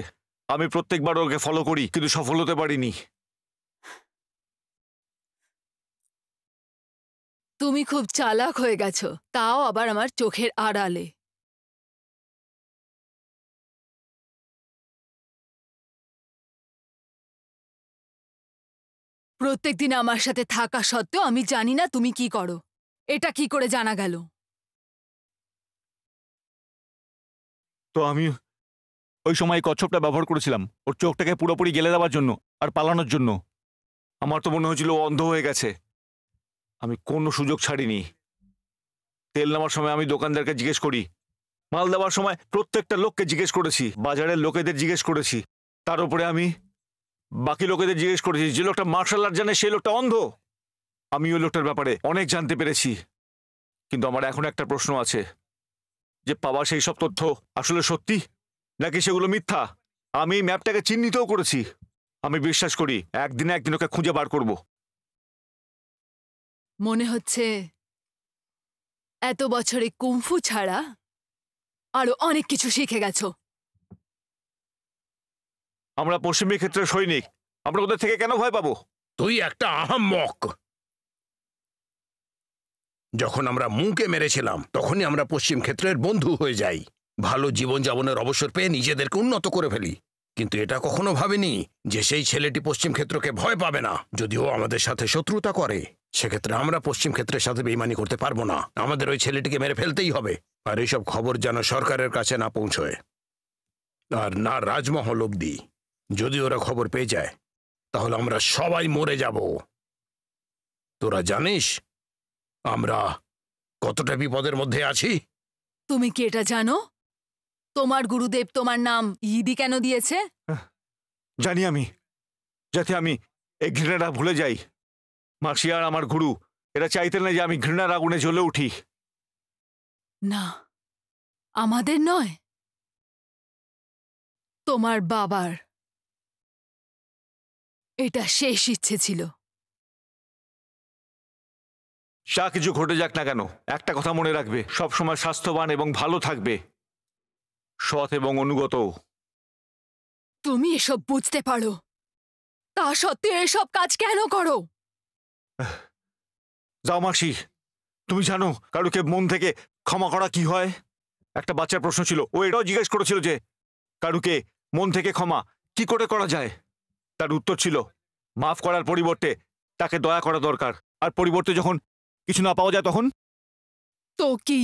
আমি প্রত্যেকবার ওকে ফলো করি, কিন্তু সফল হতে পারিনি। তুমি খুব চালাক হয়ে গেছো, তাও আবার আমার চোখের আড়ালে। প্রত্যেকদিন আমার সাথে থাকা সত্ত্বেও আমি জানি না তুমি কি করো। এটা কি করে জানা গেল? তো আমি ওই সময় কচ্ছপটা ব্যবহার করেছিলাম ওর চোখটাকে পুরোপুরি গেলে দেওয়ার জন্য আর পালানোর জন্য। আমার তো মনে হয়েছিল ও অন্ধ হয়ে গেছে। আমি কোনো সুযোগ ছাড়িনি। তেল নেওয়ার সময় আমি দোকানদারকে জিজ্ঞেস করি, মাল দেওয়ার সময় প্রত্যেকটা লোককে জিজ্ঞেস করেছি, বাজারের লোকেদের জিজ্ঞেস করেছি, তার উপরে আমি বাকি লোকেদের জিজ্ঞেস করেছি। যে লোকটা মার্শাল আর্ট জানে সেই লোকটা অন্ধ। আমি ওই লোকটার ব্যাপারে অনেক জানতে পেরেছি, কিন্তু আমার এখন একটা প্রশ্ন আছে, যে পাওয়া সেই সব তথ্য আসলে সত্যি নাকি সেগুলো মিথ্যা। আমি এই ম্যাপটাকে চিহ্নিতও করেছি। আমি বিশ্বাস করি একদিন একদিন ওকে খুঁজে বার করব। মনে হচ্ছে এত বছরে কুমফু ছাড়া আরো অনেক কিছু শিখে গেছো। আমরা পশ্চিমী ক্ষেত্রের সৈনিক, আমরা ওদের থেকে কেন ভয় পাবো? তুই একটা আহাম্মক। যখন আমরা মুকে মেরেছিলাম তখনই আমরা পশ্চিম ক্ষেত্রের বন্ধু হয়ে যাই, ভালো জীবনযাপনের অবসর পেয়ে নিজেদেরকে উন্নত করে ফেলি। কিন্তু এটা কখনো ভাবিনি যে সেই ছেলেটি পশ্চিম ক্ষেত্রকে ভয় পাবে না। যদিও আমাদের সাথে শত্রুতা করে, সেক্ষেত্রে আমরা পশ্চিম ক্ষেত্রের সাথে বেইমানি করতে পারবো না। আমাদের ওই ছেলেটিকে মেরে ফেলতেই হবে। আর এইসব খবর যেন সরকারের কাছে না পৌঁছয়, আর না রাজমহল অব্দি। যদি ওরা খবর পেয়ে যায় তাহলে আমরা সবাই মরে যাব। তোরা জানিস আমরা কতটা বিপদের মধ্যে আছি? তুমি কি এটা জানো তোমার গুরুদেব তোমার নাম ইদি কেন দিয়েছে? জানি আমি, যাতে আমি এই ঘৃণাটা ভুলে যাই। মাসি আর আমার গুরু এরা চাইতেন না যে আমি ঘৃণার আগুনে জ্বলে উঠি। না, আমাদের নয়, তোমার বাবার এটা শেষ ইচ্ছে ছিল। যা কিছু ঘটে যাক না কেন, একটা কথা মনে রাখবে, সবসময় স্বাস্থ্যবান এবং ভালো থাকবে। সৎ এবং অনুগত। তুমি এসব বুঝতে পারো, তা সত্ত্বেও এসব কাজ কেন করো? যাও মাসি, তুমি জানো কারুকে মন থেকে ক্ষমা করা কি হয়? একটা বাচ্চার প্রশ্ন ছিল, ও এটাও জিজ্ঞেস করেছিল যে কারুকে মন থেকে ক্ষমা কি করে করা যায়। তার উত্তর ছিল মাফ করার পরিবর্তে তাকে দয়া করা দরকার, আর পরিবর্তে যখন কিছু না পাওয়া যায় তখন। তো কি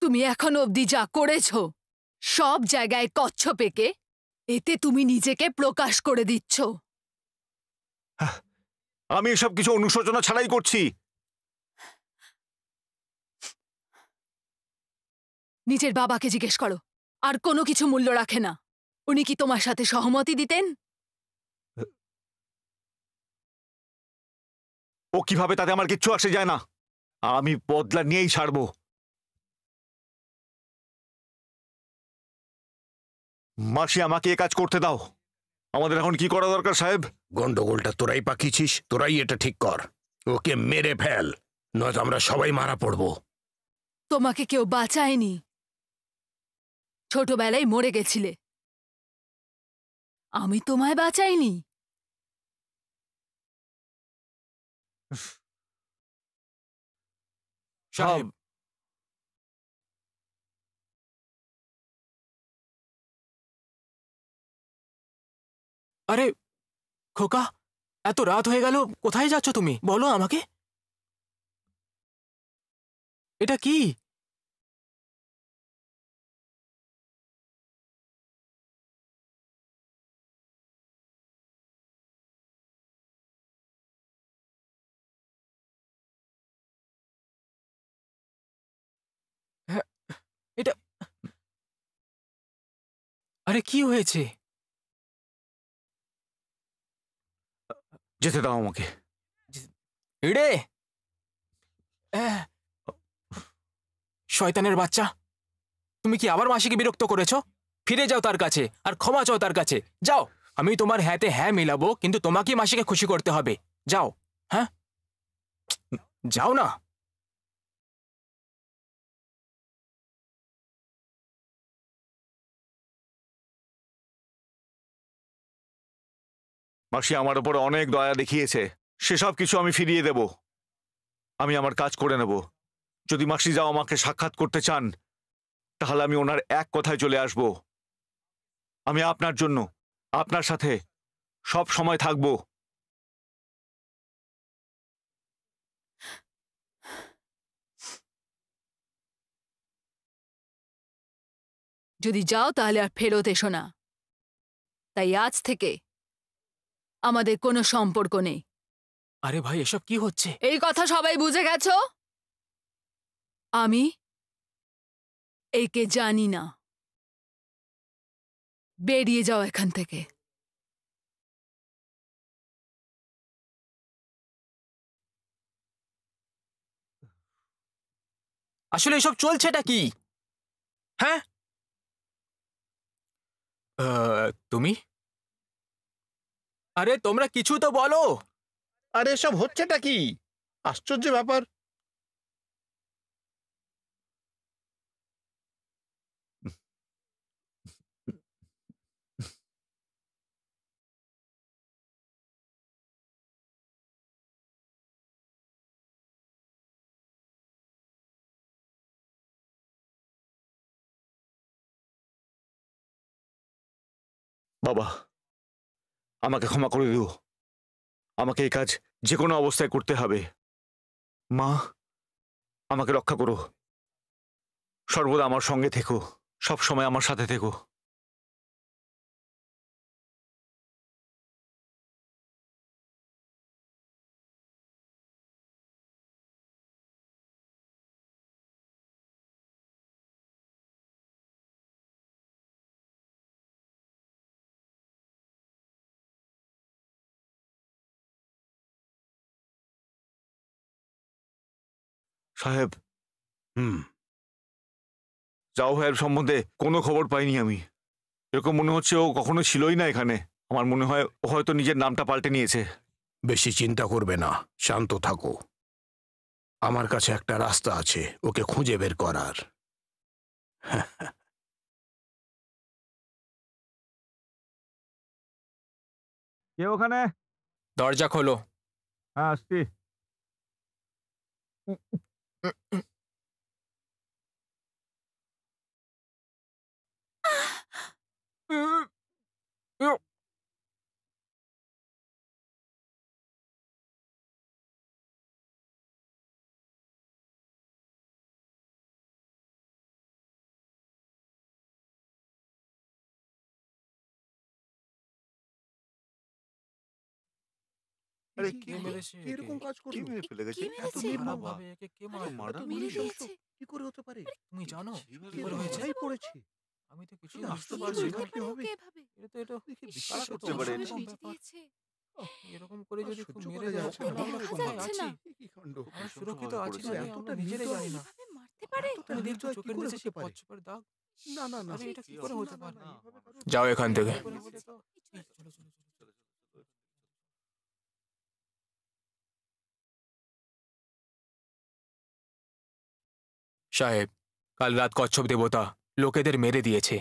তুমি এখন অবধি যা করেছ সব জায়গায় কচ্ছপ এঁকে এতে তুমি নিজেকে প্রকাশ করে দিচ্ছ। আমি এসব কিছু অনুশোচনা ছাড়াই করছি। নিজের বাবাকে জিজ্ঞেস করো, আর কোনো কিছু মূল্য রাখে না। উনি কি তোমার সাথে সহমতি দিতেন? ও কিভাবে তাতে আমার কিচ্ছু আসে যায় না। আমি বদলা নিয়েই ছাড়বো। মাসি আমাকে এ কাজ করতে দাও। আমাদের এখন কি করা দরকার সাহেব? গন্ডগোলটা তোরাই পাকিয়েছিস, তোরাই এটা ঠিক কর। ওকে মেরে ফেল, নয়তো আমরা সবাই মারা পড়ব। তোমাকে কেউ বাঁচায়নি, ছোটবেলায় মরে গেছিলে। আমি তোমায় বাঁচাইনি। সাহেব, আরে খোকা, এত রাত হয়ে গেল, কোথায় যাচ্ছ তুমি? বলো আমাকে। এটা কি? হ্যাঁ, এটা আরে কি হয়েছে? যেতে দাও আমাকে। এড়ে শয়তানের বাচ্চা, তুমি কি আবার মাসিকে বিরক্ত করেছো? ফিরে যাও তার কাছে আর ক্ষমা চাও তার কাছে। যাও, আমি তোমার হ্যাঁতে হ্যাঁ মিলাবো, কিন্তু তোমাকে মাসিকে খুশি করতে হবে। যাও। হ্যাঁ, যাও না। মাসি আমার উপর অনেক দয়া দেখিয়েছে, সেসব কিছু আমি ফিরিয়ে দেব। আমি আমার কাজ করে নেব। যদি মাসি যাও আমাকে সাক্ষাৎ করতে চান, তাহলে আমি ওনার এক কথায় চলে আসব। আমি আপনার জন্য, আপনার সাথে সব সময় থাকব। যদি যাও তাহলে আর ফেরত এসো না। তাই আজ থেকে আমাদের কোনো সম্পর্ক নেই। আরে ভাই, এসব কি হচ্ছে? এই কথা সবাই বুঝে গেছো? আমি একে জানি না। বেরিয়ে যাও এখান থেকে। আসলে এসব চলছেটা কি? হ্যাঁ, তুমি? আরে তোমরা কিছু তো বলো। আরে এসব হচ্ছেটা কি? আশ্চর্য ব্যাপার। বাবা, আমাকে ক্ষমা করে দিও। আমাকে এই কাজ যে কোনো অবস্থায় করতে হবে। মা, আমাকে রক্ষা করো। সর্বদা আমার সঙ্গে থেকো, সব সময় আমার সাথে থেকো। সাহেব, জাও ভাইয়ের সম্বন্ধে কোনো খবর পাইনি আমি। এরকম মনে হচ্ছে ও কখনো ছিলই না এখানে। আমার মনে হয় ও হয়তো নিজের নামটা পাল্টে নিয়েছে। বেশি চিন্তা করবে না, শান্ত থাকো। আমার কাছে একটা রাস্তা আছে ওকে খুঁজে বের করার। কে ওখানে? দরজা খোলো। হ্যাঁ, আসছি। আরে কে মেরেছে কে এরকম একে? কাজ কে করলো? মেরে ফেলে গেছে? কে এত মেরেছে? খারাপভাবে একে কে মারলো? মার্ডার মেরে নৃশংস দিয়েছে। কি করে হতে পারে? তুমি জানো কিভাবে কি করে হলো? হয়েছে? ধরাই পড়েছে। আমি তো কিছুই এটা বুঝতে আশ্চর্য পারছি ব্যাপার। না। কিভাবে? এভাবে? এটা দেখে ইস, বিশ্বাস করতে করতে পারে কিভাবে না। পারে মেরে দিয়েছে? এরকম করে যদি সহ্য মেরে করা দেয় যাচ্ছে তাহলে না। আমরা দেখা কোথায় যাচ্ছে আছি? না। কি কাণ্ড! আমরা ভীষণ সুরক্ষিত সময় আছি না পড়েছে। আমরা এতটা নিজেরাই নির্দয়। জানি না। এভাবে মারতে পারে? এতটা তুমি দেখছো নির্দয় কি চোখের করে নিচে হতে সেই পারে? পচ্ছপের দাগ? না না না আরে এটা কি কি করে হবে? হতে পারে? না, যাও এখান থেকে। কিছু এই, হয়েছে? চলো, চলো, চলো। সাহেব, কাল রাত কচ্ছপ দেবতা লোকেদের মেরে দিয়েছে।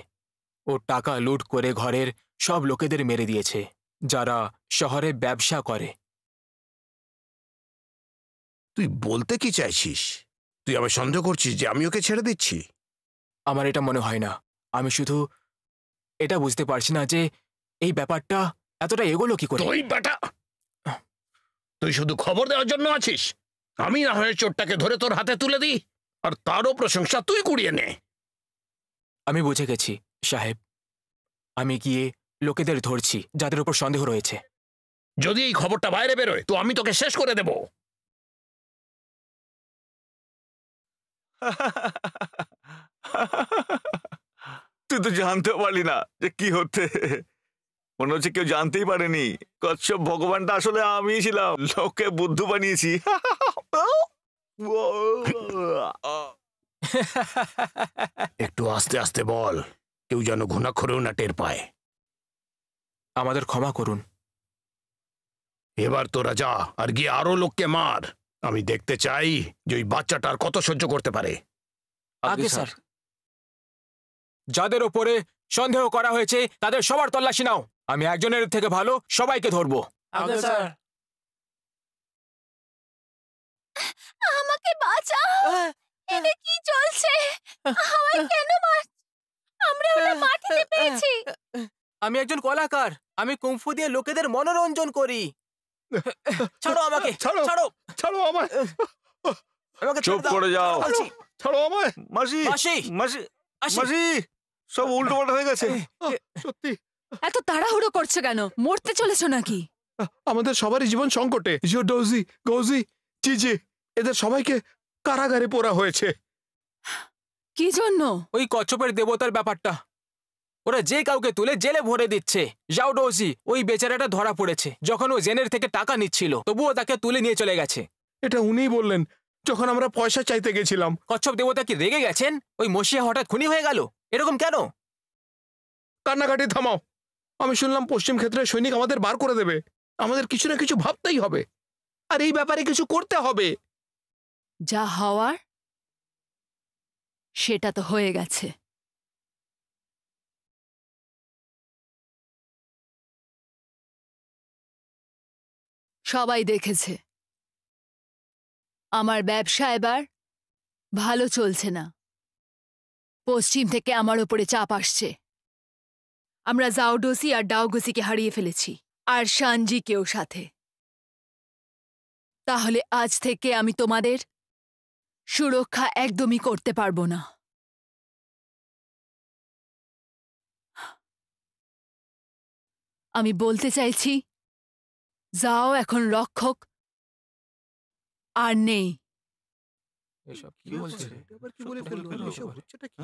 ও টাকা লুট করে ঘরের সব লোকেদের মেরে দিয়েছে, যারা শহরে ব্যবসা করে। তুই বলতে কি চাইছিস? তুই আমায় সন্দেহ করছিস যে আমি ওকে ছেড়ে দিচ্ছি? আমার এটা মনে হয় না। আমি শুধু এটা বুঝতে পারছি না যে এই ব্যাপারটা এতটা এগোলো কি করে। তুই বেটা, তুই শুধু খবর দেওয়ার জন্য আছিস। আমি না হয় চোরটাকে ধরে তোর হাতে তুলে দিই, আর তারও প্রশংসা তুই কুড়িয়ে নে। আমি বুঝে গেছি সাহেব। আমি গিয়ে লোকেদের ধরছি যাদের উপর সন্দেহ রয়েছে। যদি এই খবরটা বাইরে বেরোয় তো আমি তোকে শেষ করে দেব। তুই তো জানতে পারলি না যে কি হতে। মনে হচ্ছে কেউ জানতেই পারেনি কচ্ছপ ভগবানটা আসলে আমি ছিলাম। লোকে বুদ্ধু বানিয়েছি। একটু আস্তে আস্তে বল, কেউ যেন ঘুণাক্ষরেও না টের পায়। আমাদের ক্ষমা করুন। এবার তোরা যা আর গিয়ে আরো লোককে মার। আমি দেখতে চাই যে ওই বাচ্চাটার কত সহ্য করতে পারে। আগে স্যার। যাদের ওপরে সন্দেহ করা হয়েছে তাদের সবার তল্লাশি নাও। আমি একজনের থেকে ভালো সবাইকে ধরবো। আগে স্যার। আমাকে বাঁচাও! এটা কি চলছে? আমায় কেন আমরা ওটা মাটিতে পেয়েছি। আমি একজন কলাকার। আমি কুংফু দিয়ে লোকেদের মনোরঞ্জন করি। ছাড়ো আমাকে, ছাড়ো। ছাড়ো ছাড়ো আমায়! আমাকে, চুপ করে যাও। ছাড়ো আমায়! মাসি মাসি, মাসি আসি। মাসি, সব উল্টো পাল্টা হয়ে গেছে। সত্যি এত তাড়াহুড়ো করছে কেন? মরতে চলেছো নাকি? আমাদের সবারই জীবন সংকটে। জোডৌজি, গৌজি, চিজি, এদের সবাইকে কারাগারে পোড়া হয়েছে। কি জন্য? ওই কচ্ছপের দেবতার ব্যাপারটা। ওরা যে কাউকে তুলে জেলে ভরে দিচ্ছে। জাওডোজি, ওই বেচারাটা ধরা পড়েছে যখন ও জেনের থেকে টাকা নিচ্ছিল, তবুও তাকে তুলে নিয়ে চলে গেছে। এটা উনিই বললেন যখন আমরা পয়সা চাইতে গেছিলাম। কচ্ছপ দেবতা কি রেগে গেছেন? ওই মসিয়া হঠাৎ খুনি হয়ে গেল, এরকম কেন? কান্নাকাটি থামাও। আমি শুনলাম পশ্চিম ক্ষেত্রের সৈনিক আমাদের বার করে দেবে। আমাদের কিছু না কিছু ভাবতেই হবে, আর এই ব্যাপারে কিছু করতে হবে। যা হওয়ার সেটা তো হয়ে গেছে। সবাই দেখেছে আমার ব্যবসা এবার ভালো চলছে না। পশ্চিম থেকে আমার উপরে চাপ আসছে। আমরা জাওডোসি আর ডাওগোসিকে হারিয়ে ফেলেছি, আর শানজিকেও সাথে। তাহলে আজ থেকে আমি তোমাদের সুরক্ষা একদমই করতে পারবো না। আমি বলতে চাইছি, যাও এখন রক্ষক আর নেই। এসব কি কি বলছে? হচ্ছে? এবার কি বলে ফেললো? এসব হচ্ছেটা কি?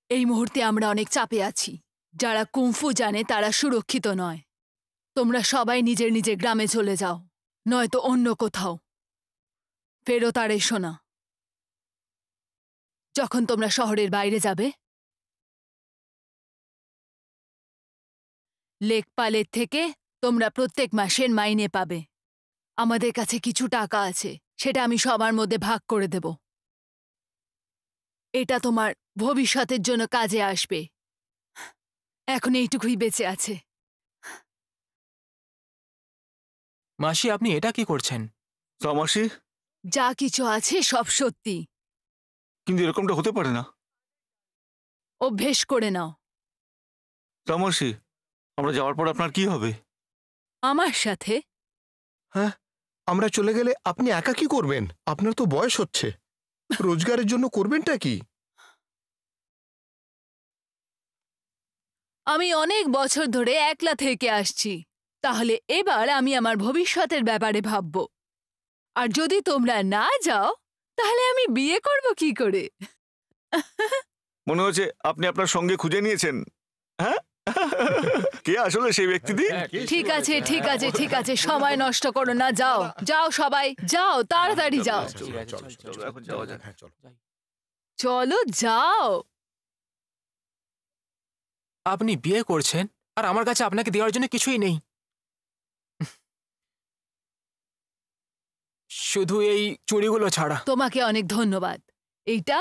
এই মুহূর্তে আমরা অনেক চাপে আছি। যারা কুংফু জানে তারা সুরক্ষিত নয়। তোমরা সবাই নিজের নিজের গ্রামে চলে যাও, নয়তো অন্য কোথাও। ফেরত আর এসো না। যখন তোমরা শহরের বাইরে যাবে, লেকপালের থেকে তোমরা প্রত্যেক মাসের মাইনে পাবে। আমাদের কাছে কিছু টাকা আছে, সেটা আমি সবার মধ্যে ভাগ করে দেব। এটা তোমার ভবিষ্যতের জন্য কাজে আসবে। এখন এইটুকুই বেঁচে আছে। মাসি, আপনি এটা কি করছেন? মাসি, যা কিছু আছে সব সত্যি। কিন্তু এরকমটা হতে পারে না। অভ্যেস করে নাও। মাসি, আমরা যাওয়ার পর আপনার কি হবে? আমার সাথে হ্যাঁ, আমরা চলে গেলে আপনি একা কি করবেন? আপনার তো বয়স হচ্ছে, রোজগারের জন্য করবেনটা কি? আমি অনেক বছর ধরে একলা থেকে আসছি, তাহলে এবার আমি আমার ভবিষ্যতের ব্যাপারে ভাবব। আর যদি তোমরা না যাও তাহলে আমি বিয়ে করব কি করে? মনে হচ্ছে আপনি আপনার সঙ্গে খুঁজে নিয়েছেন। হ্যাঁ, কে আসলে সেই ব্যক্তিটি? ঠিক আছে, ঠিক আছে, ঠিক আছে, সময় নষ্ট করো না, যাও যাও সবাই যাও, তাড়াতাড়ি যাও। এখন যাওয়া যাক। চলো যাও। আপনি বিয়ে করছেন আর আমার কাছে আপনাকে দেওয়ার জন্য কিছুই নেই, শুধু এই চুড়িগুলো ছাড়া। তোমাকে অনেক ধন্যবাদ। এইটা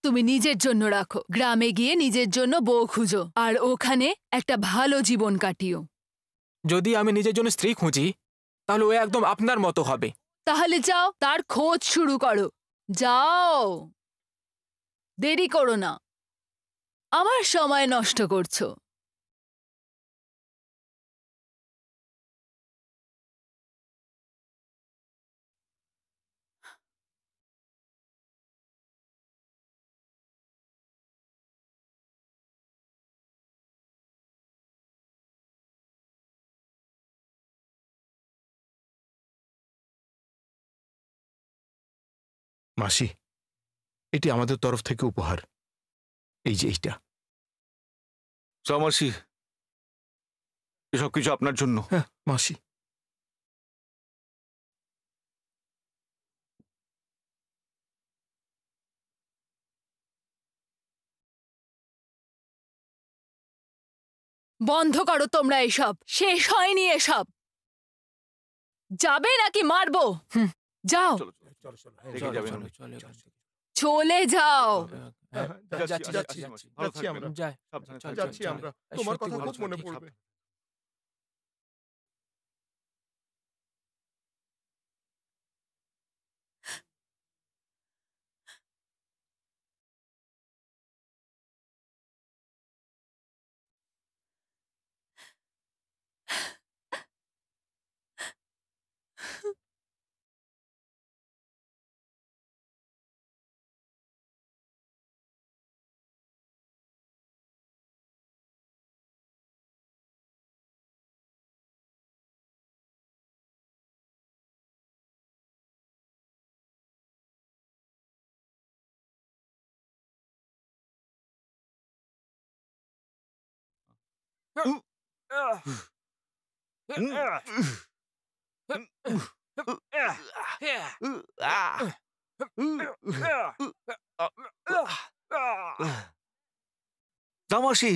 তুমি নিজের জন্য রাখো, গ্রামে গিয়ে নিজের জন্য বউ খুঁজো আর ওখানে একটা ভালো জীবন কাটিও। যদি আমি নিজের জন্য স্ত্রী খুঁজি তাহলে ও একদম আপনার মতো হবে। তাহলে যাও, তার খোঁজ শুরু করো, যাও, দেরি করো না, আমার সময় নষ্ট করছো। মাসি, এটি আমাদের তরফ থেকে উপহার। এই যে এইটা। মাসি, এসব কিছু আপনার জন্য। হ্যাঁ মাসি। বন্ধ করো তোমরা এসব, শেষ হয়নি এসব। যাবে নাকি মারবো? যাও, চলে যাও। যাচ্ছি আমরা, তোমার কথা খুব মনে পড়বে। মাসি,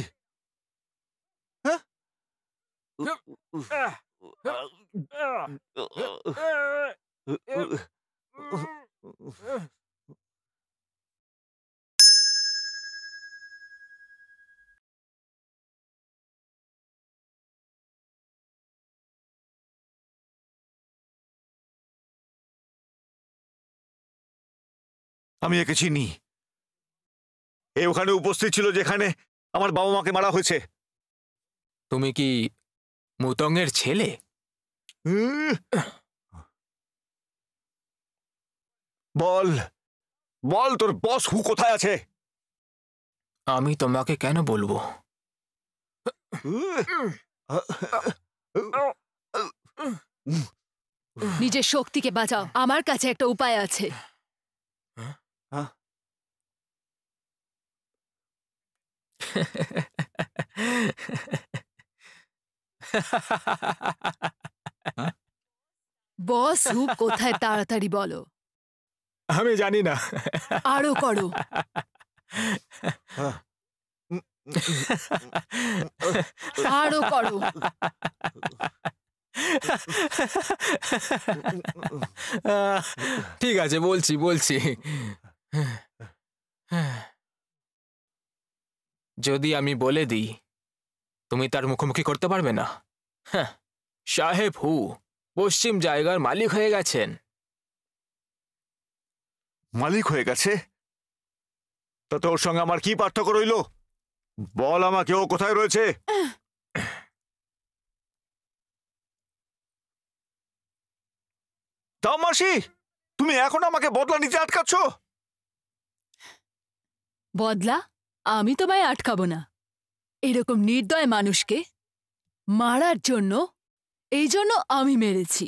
হ্যাঁ, আমি একে চিনি। এ ওখানে উপস্থিত ছিল যেখানে আমার বাবা মাকে মারা হয়েছে। তুমি কি মুতঙ্গের ছেলে? বল বল, তোর বস হু কোথায় আছে? আমি তোমাকে কেন বলবো? নিজের শক্তিকে বাঁচাও, আমার কাছে একটা উপায় আছে। বস হু কোথায়, তাড়াতাড়ি বলো। আমি জানি না। আরো করো। আরো করো। ঠিক আছে, বলছি বলছি। যদি আমি বলে দিই তুমি তার মুখোমুখি করতে পারবে না। সাহেব হু পশ্চিম জায়গার মালিক হয়ে গেছেন। মালিক হয়ে গেছে? তাতে ওর সঙ্গে আমার কি পার্থক্য রইল? বল আমাকে, ও কোথায় রয়েছে? তাও মাসি, তুমি এখন আমাকে বদলা নিতে আটকাচ্ছ? বদলা? আমি তোমায় আটকাবো না। এরকম নির্দয় মানুষকে মারার জন্য এই জন্য আমি মেরেছি।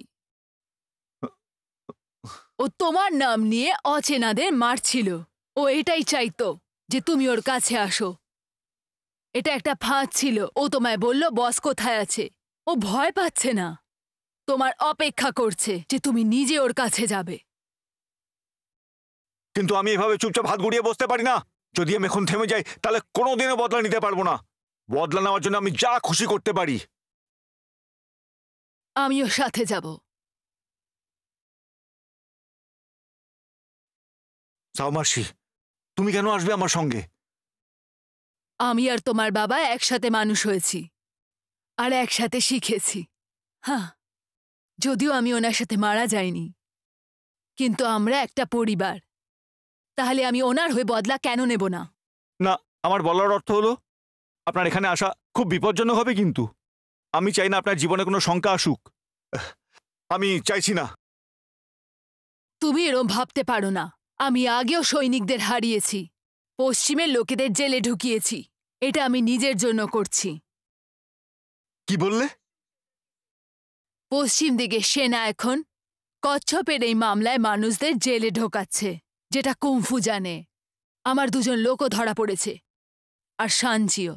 ও তোমার নাম নিয়ে অচেনাদের মারছিল। ও এটাই চাইতো যে তুমি ওর কাছে আসো। এটা একটা ফাঁদ ছিল। ও তোমায় বলল বস কোথায় আছে। ও ভয় পাচ্ছে না, তোমার অপেক্ষা করছে যে তুমি নিজে ওর কাছে যাবে। কিন্তু আমি এভাবে চুপচাপ হাত গুড়িয়ে বসতে পারি না। যদি আমি এখন থেমে যাই তাহলে কোনোদিনও বদলা নিতে পারবো না। বদলা নেওয়ার জন্য আমি যা খুশি করতে পারি। আমিও সাথে যাব। যাও মাসি, তুমি কেন আসবে আমার সঙ্গে? আমি আর তোমার বাবা একসাথে মানুষ হয়েছি আর একসাথে শিখেছি। হ্যাঁ, যদিও আমি ওনার সাথে মারা যাইনি, কিন্তু আমরা একটা পরিবার। তাহলে আমি ওনার হয়ে বদলা কেন নেব না? না, আমার বলার অর্থ হলো আপনার এখানে আসা খুব বিপজ্জনক হবে। কিন্তু আমি চাই না আপনার জীবনে কোনো শঙ্কা আসুক। আমি চাইছি না। তুমি এরম ভাবতে পারো না। আমি আগেও সৈনিকদের হারিয়েছি, পশ্চিমের লোকেদের জেলে ঢুকিয়েছি। এটা আমি নিজের জন্য করছি। কি বললে? পশ্চিম দিকে সেনা এখন কচ্ছপের এই মামলায় মানুষদের জেলে ঢোকাচ্ছে, যেটা কুংফু জানে। আমার দুজন লোকও ধরা পড়েছে, আর শানচিও।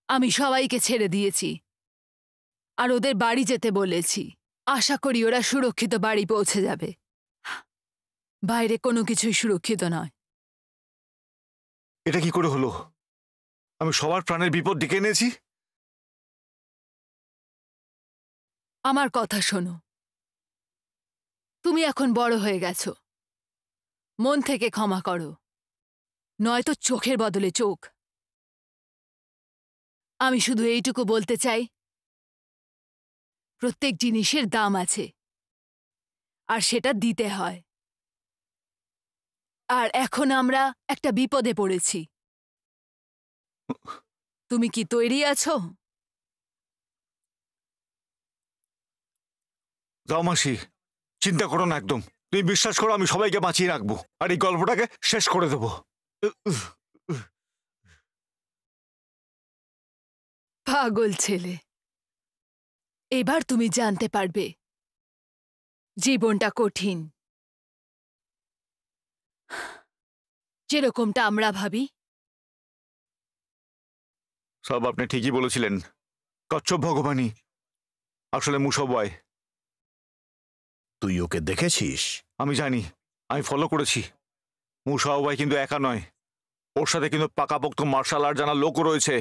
আমি সবাইকে ছেড়ে দিয়েছি আর ওদের বাড়ি যেতে বলেছি। আশা করি ওরা সুরক্ষিত বাড়ি পৌঁছে যাবে। বাইরে কোনো কিছুই সুরক্ষিত নয়। এটা কি করে হলো? আমি সবার প্রাণের বিপদ ডেকে এনেছি। আমার কথা শোনো, তুমি এখন বড় হয়ে গেছো। মন থেকে ক্ষমা করো, নয়তো চোখের বদলে চোখ। আমি শুধু এইটুকু বলতে চাই, প্রত্যেক জিনিসের দাম আছে আর সেটা দিতে হয়। আর এখন আমরা একটা বিপদে পড়েছি। তুমি কি তৈরি আছো? যাও মাসি, চিন্তা করো না একদম। তুমি বিশ্বাস করো, আমি সবাইকে বাঁচিয়ে রাখবো আর এই গল্পটাকে শেষ করে দেবো। পাগল ছেলে, এবার তুমি জানতে পারবে জীবনটা কঠিন। যেরকমটা আমরা ভাবি। সব আপনি ঠিকই বলেছিলেন। কচ্ছপ ভগবানই আসলে মুসবয়। তুই ওকে দেখেছিস? আমি জানি, আমি ফলো করেছি। মুসাওবাই কিন্তু একা নয়, ওর সাথে কিন্তু পাকাপোক্ত মার্শাল আর্ট জানা লোকও রয়েছে।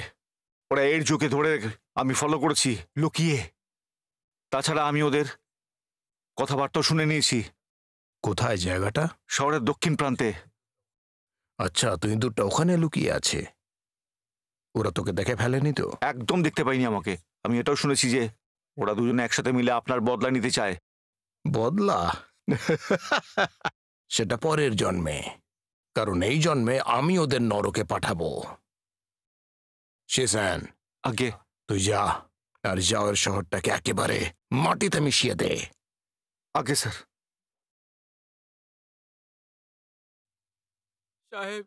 ওরা এর যুগে ধরে আমি ফলো করেছি লুকিয়ে। তাছাড়া আমি ওদের কথাবার্তা শুনে নিয়েছি। কোথায় জায়গাটা? শহরের দক্ষিণ প্রান্তে। আচ্ছা, তুই দুটো ওখানে লুকিয়ে আছে। ওরা তোকে দেখে ফেলেনি তো? একদম দেখতে পাইনি আমাকে। আমি এটাও শুনেছি যে ওরা দুজনে একসাথে মিলে আপনার বদলা নিতে চায়। বদলা? সেটা পরের জন্মে, কারণ এই জন্মে আমি ওদের নরকে পাঠাবো। শেসান, আগে তুই যা আর যাওয়ার শহরটাকে একেবারে মাটিতে মিশিয়ে দে। আগে স্যার। সাহেব,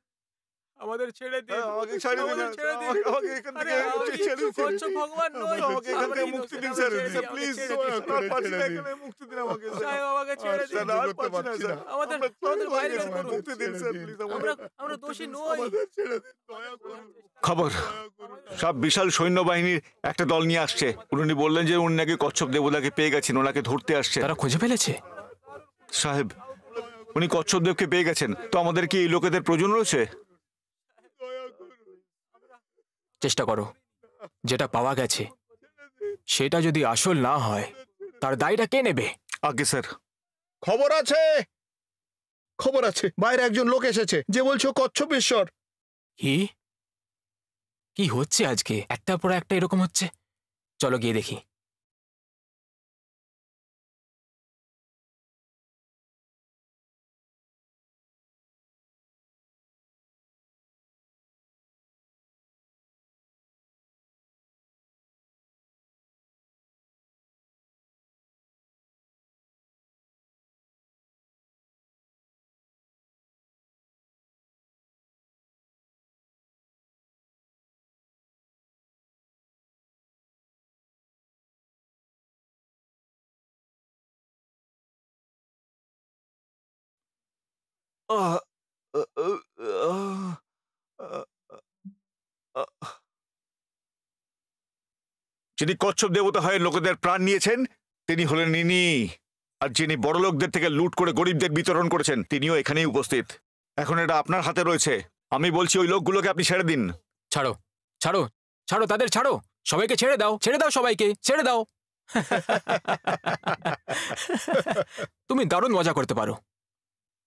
আমাদের ছেড়ে দিন। আমাকে ছেড়ে দিন। আমাদের ছেড়ে দিন। আমাকে এখান থেকে আরে, আমি ছেড়ে দিন। কচ্ছপ ভগবান নই। আমাকে এখান থেকে আমাকে মুক্তি দিন আমাকে স্যার। ছেড়ে দিন, প্লিজ আমাকে ছেড়ে দিন। আর পারছি না, এখানে মুক্তি দিন আমাকে স্যার। সাহেব, আমাকে ছেড়ে দিন। স্যার, আর পারছি না স্যার। আমাদের বাইরে বের করুন। মুক্তি দিন স্যার, প্লিজ। আমরা দোষী নই। খবর, সব বিশাল সৈন্যবাহিনীর একটা দল নিয়ে আসছে। উনি বললেন যে উনি নাকি কচ্ছপ দেবতাকে পেয়ে গেছেন, ওনাকে ধরতে আসছে। তারা খুঁজে ফেলেছে? সাহেব, উনি কচ্ছপ দেবকে পেয়ে গেছেন। তো আমাদের কি এই লোকেদের প্রয়োজন রয়েছে? চেষ্টা করো। যেটা পাওয়া গেছে সেটা যদি আসল না হয়, তার দায়টা কে নেবে? আগে স্যার। খবর আছে, খবর আছে। বাইরে একজন লোক এসেছে যে বলছো কচ্ছপেশ্বর। কি কি হচ্ছে আজকে? একটার পর একটা এরকম হচ্ছে। চলো গিয়ে দেখি। যিনি কচ্ছপ দেবতা হয়ে লোকেদের প্রাণ নিয়েছেন তিনি হলেন ইনি, আর যিনি বড়লোকদের থেকে লুট করে গরিবদের বিতরণ করেছেন তিনিও এখানেই উপস্থিত। এখন এটা আপনার হাতে রয়েছে। আমি বলছি ওই লোকগুলোকে আপনি ছেড়ে দিন। ছাড়ো ছাড়ো ছাড়ো, তাদের ছাড়ো, সবাইকে ছেড়ে দাও, ছেড়ে দাও, সবাইকে ছেড়ে দাও। তুমি দারুণ মজা করতে পারো,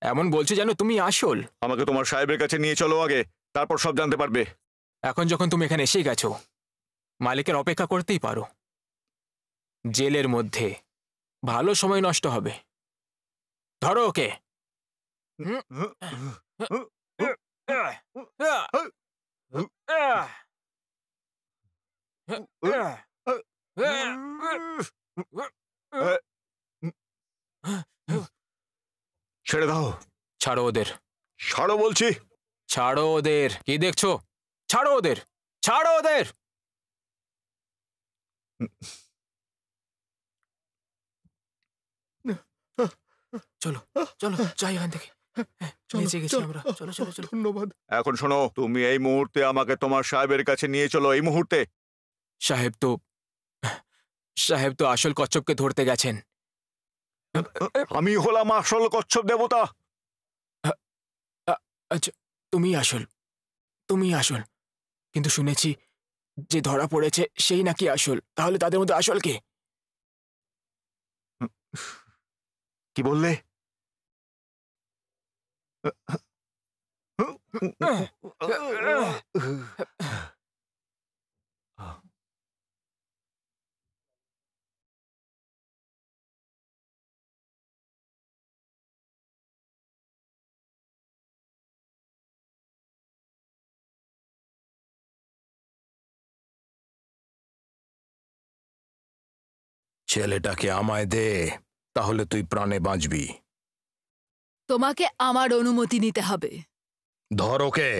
এমন বলছো যেন তুমি আসল। আমাকে তোমার সাহেবের কাছে নিয়ে চলো আগে, তারপর সব জানতে পারবে। এখন যখন তুমি এখানে এসেই গেছো, মালিকের অপেক্ষা করতেই পারো। জেলের মধ্যে ভালো সময় নষ্ট হবে। ধরো ওকে। ছেড়ে দাও। ছাড়ো ওদের, ছাড়ো বলছি। ছাড়ো ওদের। কি দেখছো? ছাড়ো ওদের, ছাড়ো ওদের। চলো চলো যাই এখান থেকে। নিচে গেছি আমরা। চলো চলো চলো। ধন্যবাদ। এখন শোনো, তুমি এই মুহূর্তে আমাকে তোমার সাহেবের কাছে নিয়ে চলো, এই মুহূর্তে। সাহেব তো আসল কচ্ছপকে ধরতে গেছেন। আমি হলাম আসল কচ্ছপ দেবতা। আচ্ছা, তুমি আসল, কিন্তু শুনেছি যে ধরা পড়েছে সেই নাকি আসল। তাহলে তাদের মধ্যে আসল কে? কি বললে? ছেলেটাকে আমায় দে, তাহলে তুই প্রাণে বাঁচবি। তোমাকে আমার অনুমতি নিতে হবে। ধর ওকে।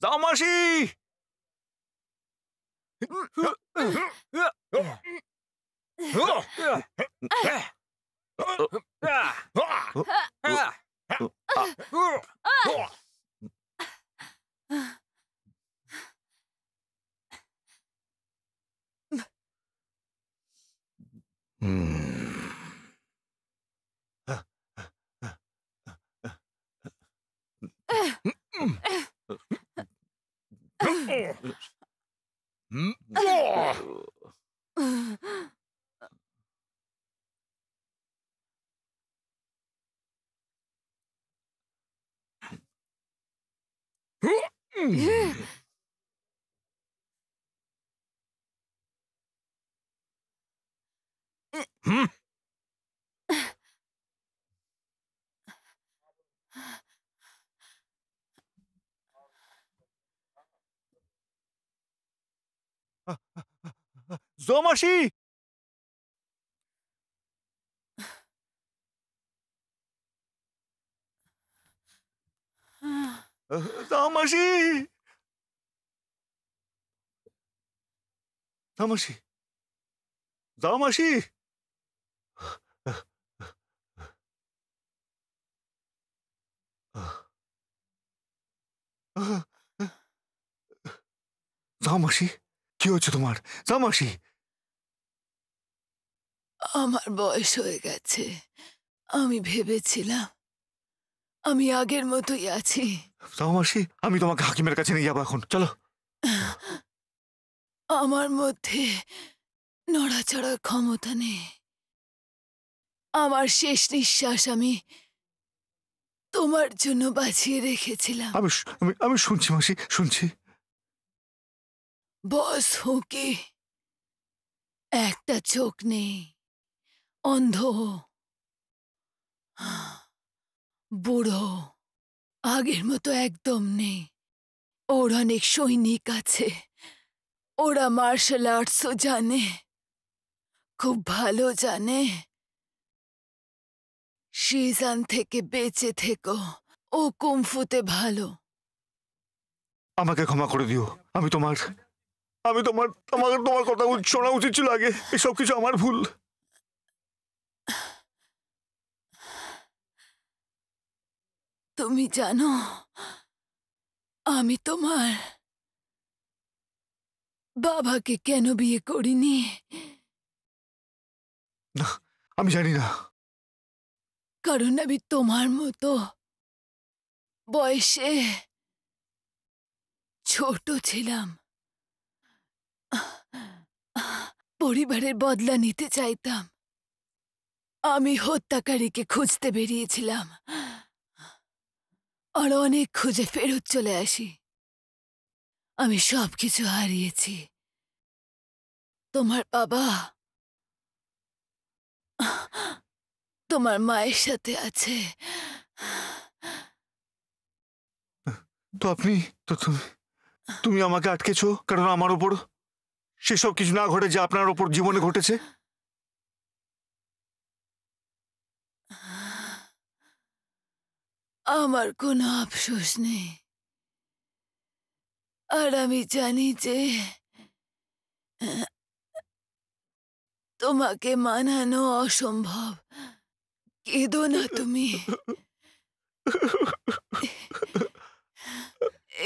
যাও মাসি। যাও মাসি। যাও মাসি। যাও মাসি। যাও মাসি। যাও মাসি, কি হচ্ছে তোমার? যাও মাসি। আমার বয়স হয়ে গেছে। আমি ভেবেছিলাম আমি আগের মতোই আছি। যাও মাসি, আমি তোমাকে হাকিমের কাছে নিয়ে যাবো এখন। চলো। আমার মধ্যে নড়াচড়ার ক্ষমতা নেই। আমার শেষ নিঃশ্বাস আমি তোমার জন্য বাঁচিয়ে রেখেছিলাম। আমি শুনছি মাসি, শুনছি। বস হুঁকি একটা চোখ নেই, অন্ধ, বুড়ো, আগের মতো একদম নেই। ওর অনেক সৈনিক আছে, ওরা মার্শাল আর্টসও জানে, খুব ভালো জানে। শিজান থেকে বেঁচে থেকো, ও কুমফুতে ভালো। আমাকে ক্ষমা করে দিও। আমি তোমার তোমার কথা শোনা উচিত ছিল আগে। এসব কিছু আমার ভুল। তুমি জানো আমি তোমার বাবাকে কেন বিয়ে করিনি? না, আমি জানি না। কারণ আমি তোমার মতো বয়সে ছোট ছিলাম, পরিবারের বদলা নিতে চাইতাম। আমি হত্যাকারীকে খুঁজতে বেরিয়েছিলাম, আর অনেক খুঁজে ফেরত চলে আসি। আমি সবকিছু হারিয়েছি। তোমার বাবা তোমার মায়ের সাথে আছে। তো আপনি তো তুমি আমাকে আটকেছো কারণ আমার ওপর সেসব কিছু না ঘটে যা আপনার ওপর জীবনে ঘটেছে। আমার কোনো আফসোস নেই, আর আমি জানি যে তোমাকে মানানো অসম্ভব। কেঁদো না তুমি।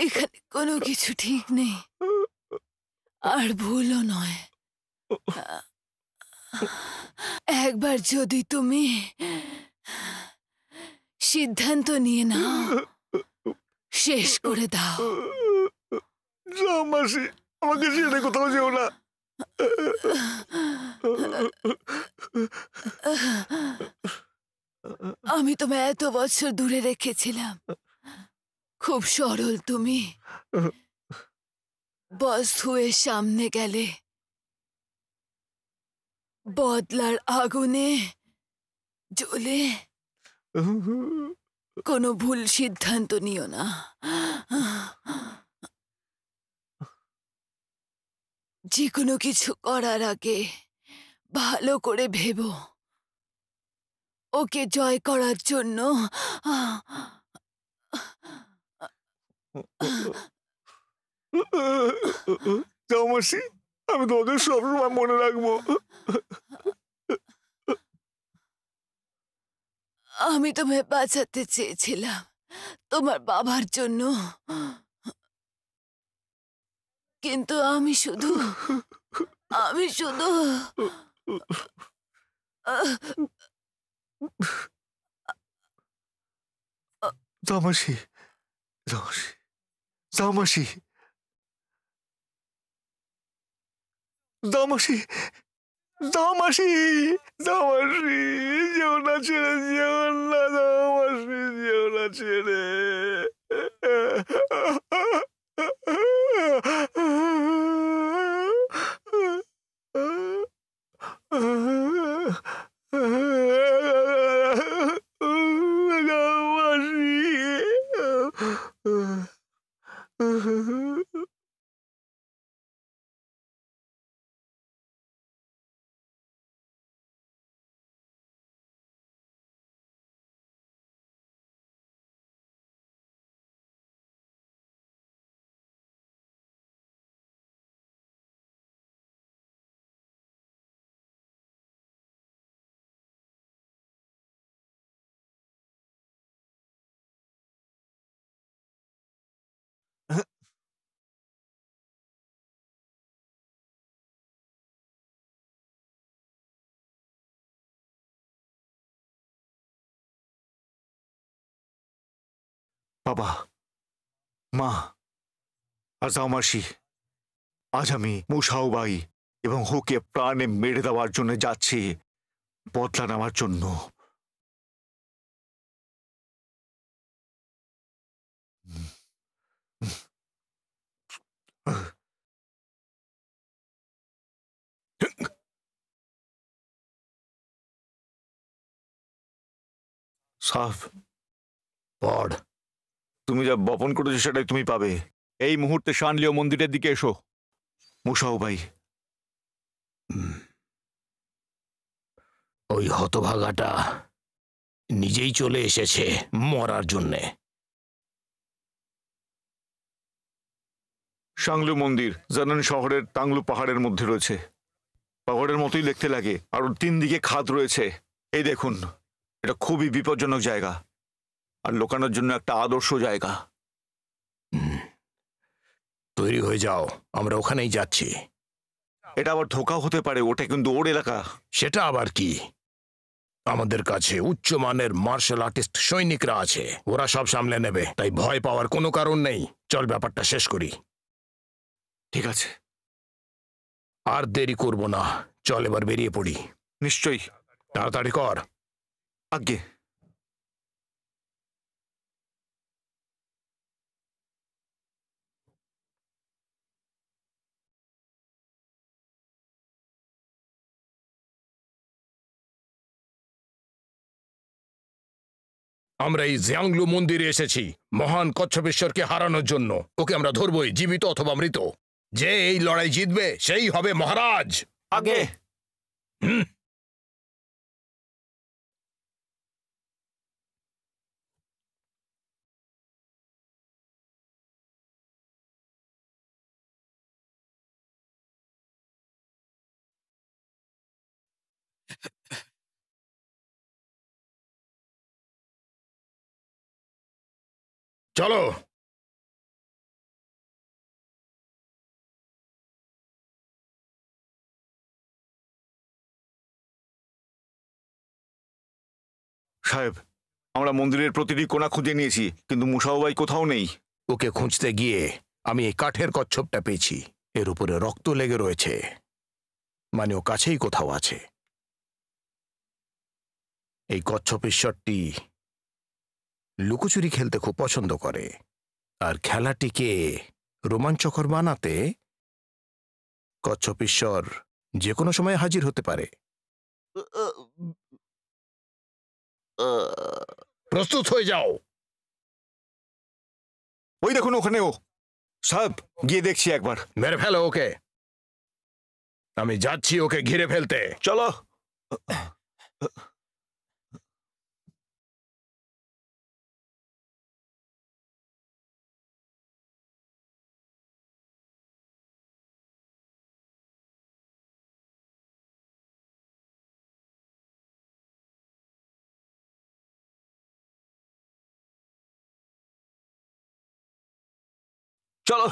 এখানে কোনো কিছু ঠিক নেই, আর ভুলও নয়। একবার যদি তুমি সিদ্ধান্ত নিয়ে নাও, শেষ করে দাও। যাও মাসি, আমাকে ছেড়ে কোথাও যেও না। আমি তোমায় এত বছর দূরে রেখেছিলাম। খুব সরল তুমি, বস হয়ে সামনে গেলে, বদলার আগুনে জ্বলে কোনো ভুল সিদ্ধান্ত নিও না। যে কোনো কিছু করার আগে ভালো করে ভেবো। ওকে জয় করার জন্য যাও মাসি, আমি তোমাকে সবসময় মনে রাখবো। আমি তোমায় বাঁচাতে চেয়েছিলাম তোমার বাবার জন্য, কিন্তু আমি শুধু যাও মাসি, যাও মাসি, যাও মাসি, যাও মাসি, যাও মাসি, যাও মাসি, যেও না ছেড়ে, যেও না, যাও মাসি, যেও না ছেড়ে। যাও মাসি। বাবা, মা আর যাও মাসি, আজ আমি মুসাউবাই এবং হোকে প্রাণে মেরে দেওয়ার জন্য যাচ্ছি, বদলা নেওয়ার জন্য। সাফ পড়। তুমি যা বপন করেছো সেটাই তুমি পাবে। এই মুহূর্তে শানলিও মন্দিরের দিকে এসো। মুসাও ভাই, ওই হতভাগাটা নিজেই চলে এসেছে মরার জন্যে। শাংলু মন্দির জানান শহরের তাংলু পাহাড়ের মধ্যে রয়েছে। পাহাড়ের মতোই দেখতে লাগে, আর 3 দিকে খাদ রয়েছে। এই দেখুন, এটা খুবই বিপজ্জনক জায়গা, আর লোকানোর জন্য একটা আদর্শ জায়গা। তৈরি হয়ে যাও, আমরা ওখানেই যাচ্ছি। এটা আবার ধোঁকা হতে পারে, ওটা কিন্তু ওর এলাকা। সেটা আবার কি? আমাদের কাছে উচ্চমানের মার্শাল আর্টিস্ট সৈনিকরা আছে, ওরা সব সামলে নেবে, তাই ভয় পাওয়ার কোনো কারণ নেই। চল ব্যাপারটা শেষ করি। ঠিক আছে, আর দেরি করব না, চল এবার বেরিয়ে পড়ি। নিশ্চয়ই, তাড়াতাড়ি কর। আজ্ঞে। আমরা এই জিয়াংলু মন্দিরে এসেছি মহান কচ্ছপেশ্বরকে হারানোর জন্য। ওকে আমরা ধরবই, জীবিত অথবা মৃত। যে এই লড়াই জিতবে সেই হবে মহারাজ। আগে চলো। সাহেব, আমরা মন্দিরের প্রতিটি কোণা খুঁজে নিয়েছি, কিন্তু মুসাও ভাই কোথাও নেই। ওকে খুঁজতে গিয়ে আমি এই কাঠের কচ্ছপটা পেয়েছি। এর উপরে রক্ত লেগে রয়েছে, মানে ও কাছেই কোথাও আছে। এই কচ্ছপেশ্বরটি লুকোচুরি খেলতে খুব পছন্দ করে, আর খেলাটিকে রোমাঞ্চকর বানাতে কচ্ছপেশ্বর যে কোনো সময় হাজির হতে পারে। প্রস্তুত হয়ে যাও। ওই দেখুন ওখানে ও। সাহেব, গিয়ে দেখছি একবার। মেরে ফেলো ওকে। আমি যাচ্ছি ওকে ঘিরে ফেলতে। চলো। চলো।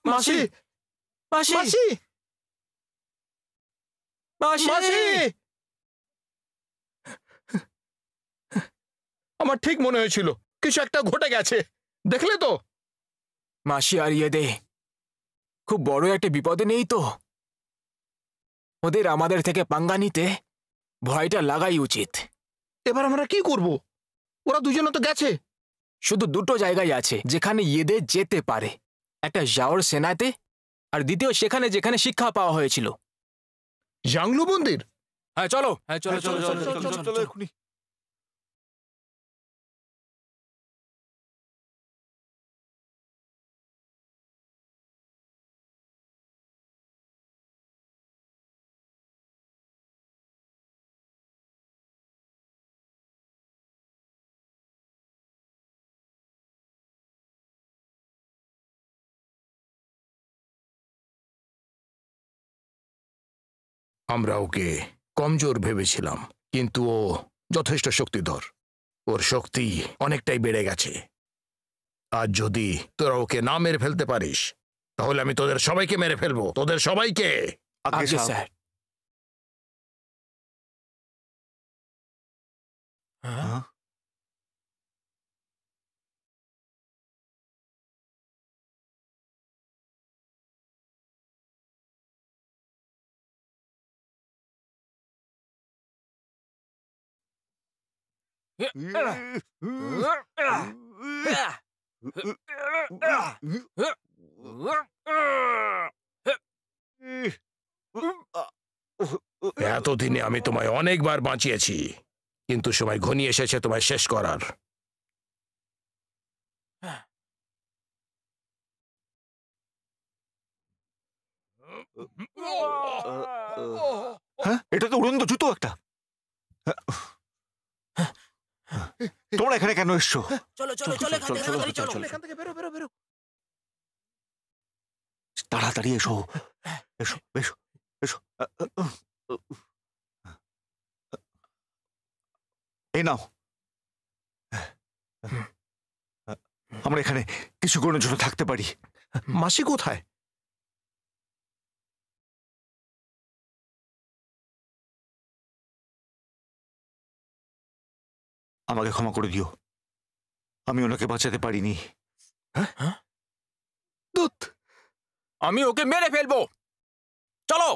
মাসি, মাসি, মাসি, মাসি। আমার ঠিক মনে হয়েছিল কিছু একটা ঘটে গেছে, দেখলে তো? মাসি আর ইয়েদে খুব বড় একটা বিপদে নেই তো? ওদের আমাদের থেকে পাঙ্গা নিতে ভয়টা লাগাই উচিত। এবার আমরা কি করব? ওরা দুজনে তো গেছে। শুধু 2টো জায়গায় আছে যেখানে ইয়েদে যেতে পারে, একটা জাওর সেনাতে, আর দ্বিতীয় সেখানে যেখানে শিক্ষা পাওয়া হয়েছিল। জাংলু মন্দির? হ্যাঁ চলো, হ্যাঁ চলো চলো চলো চলো চলো এখনই। আমরা ওকে কমজোর ভেবেছিলাম, কিন্তু ও যথেষ্ট শক্তিধর। ওর শক্তি অনেকটাই বেড়ে গেছে। আর যদি তোরা ওকে না মেরে ফেলতে পারিস, তাহলে আমি তোদের সবাইকে মেরে ফেলবো, তোদের সবাইকে। আগে আগে সাহেব। স্যার। হ্যাঁ? এতদিনে আমি তোমায় অনেকবার বাঁচিয়েছি, কিন্তু সময় ঘনিয়ে এসেছে তোমায় শেষ করার। হ্যাঁ, এটা তো উড়ন্ত জুতো একটা। তোমরা এখানে কেন এসছো? চলো চলো চলো এখান থেকে তাড়াতাড়ি চলো। এখান থেকে বেরো বেরো বেরো। তাড়াতাড়ি এসো, এসো এসো এসো। এই নাও। আমরা এখানে কিছুক্ষণের জন্য থাকতে পারি। মাসি কোথায়? আমাকে ক্ষমা করে দিও, আমি ওনাকে বাঁচাতে পারিনি। দুধ। আমি ওকে মেরে ফেলবো, চলো।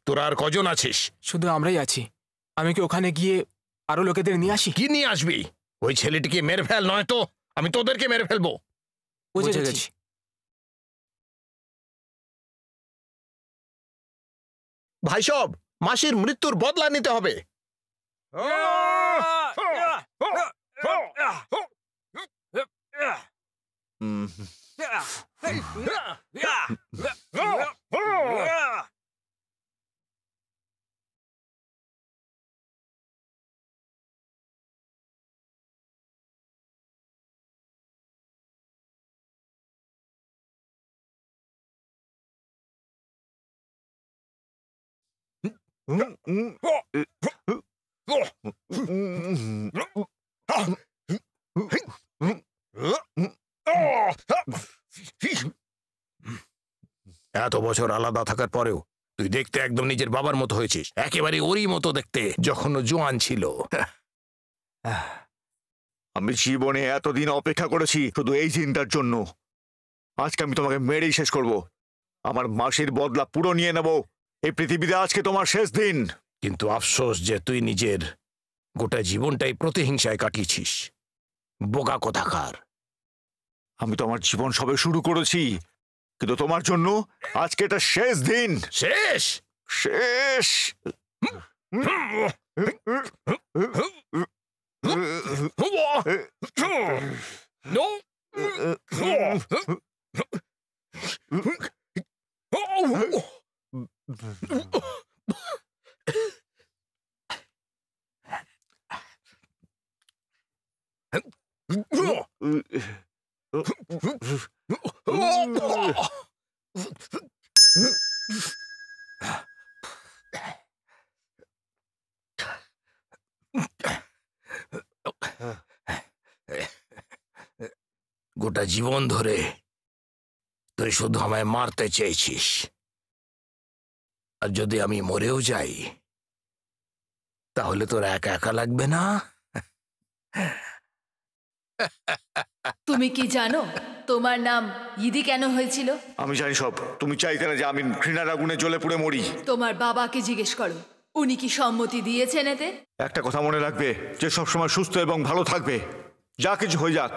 তোরা আর কজন আছিস? শুধু আমরাই আছি। আমি কি ওখানে গিয়ে আরো লোকেদের নিয়ে আসি? কি নিয়ে আসবি? ওই ছেলেটিকে মেরে ফেল, নয় তো আমি তোদেরকে মেরে ফেলবো। বুঝে গেছি। ভাই সব, মাসির মৃত্যুর বদলা নিতে হবে। এত বছর আলাদা থাকার পরেও তুই দেখতে একদম নিজের বাবার মতো হয়েছিস, একেবারে ওরই মতো দেখতে যখন ও জোয়ান ছিল। আমি জীবনে এতদিন অপেক্ষা করেছি শুধু এই দিনটার জন্য। আজকে আমি তোমাকে মেরেই শেষ করব। আমার মাসির বদলা পুরো নিয়ে নেব। এই পৃথিবীতে আজকে তোমার শেষ দিন। কিন্তু আফসোস যে তুই নিজের গোটা জীবনটাই প্রতিহিংসায় কাটিয়েছিস। বোকা কোথাকার। আমি তো আমার জীবন সবে শুরু করেছি, কিন্তু তোমার জন্য আজকে এটা শেষ দিন। শেষ শেষ। গোটা জীবন ধরে তুই শুধু আমায় মারতে চেয়েছিস, আর যদি আমি মরেও যাই তাহলে তোর একা একা লাগবে না? তুমি কি জানো তোমার নাম ইদি কেন হয়েছিল? আমি জানি সব। তুমি চাইতে না যে আমি ঘৃণার আগুনে জ্বলে পুড়ে মরি। তোমার বাবাকে জিজ্ঞেস করো, উনি কি সম্মতি দিয়েছেন এতে? একটা কথা মনে রাখবে, যে সবসময় সুস্থ এবং ভালো থাকবে, যা কিছু হয়ে যাক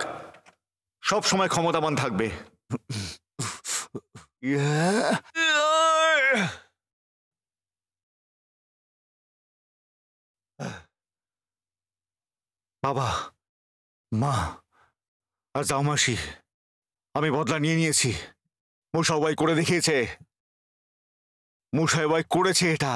সব সময় ক্ষমতাবান থাকবে। বাবা, মা আর যাও মাসি, আমি বদলা নিয়ে নিয়েছি। মুসাবাই করে দেখিয়েছে, মুসাবাই করেছে এটা।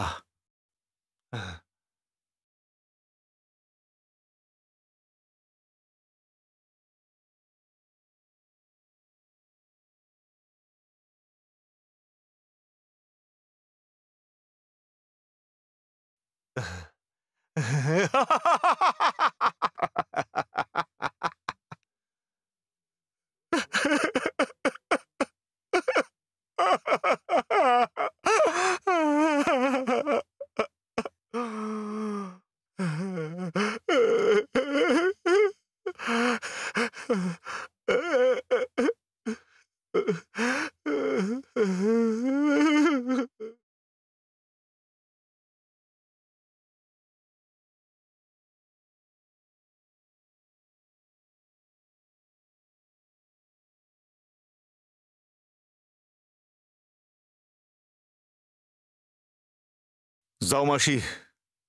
যাও মাসি,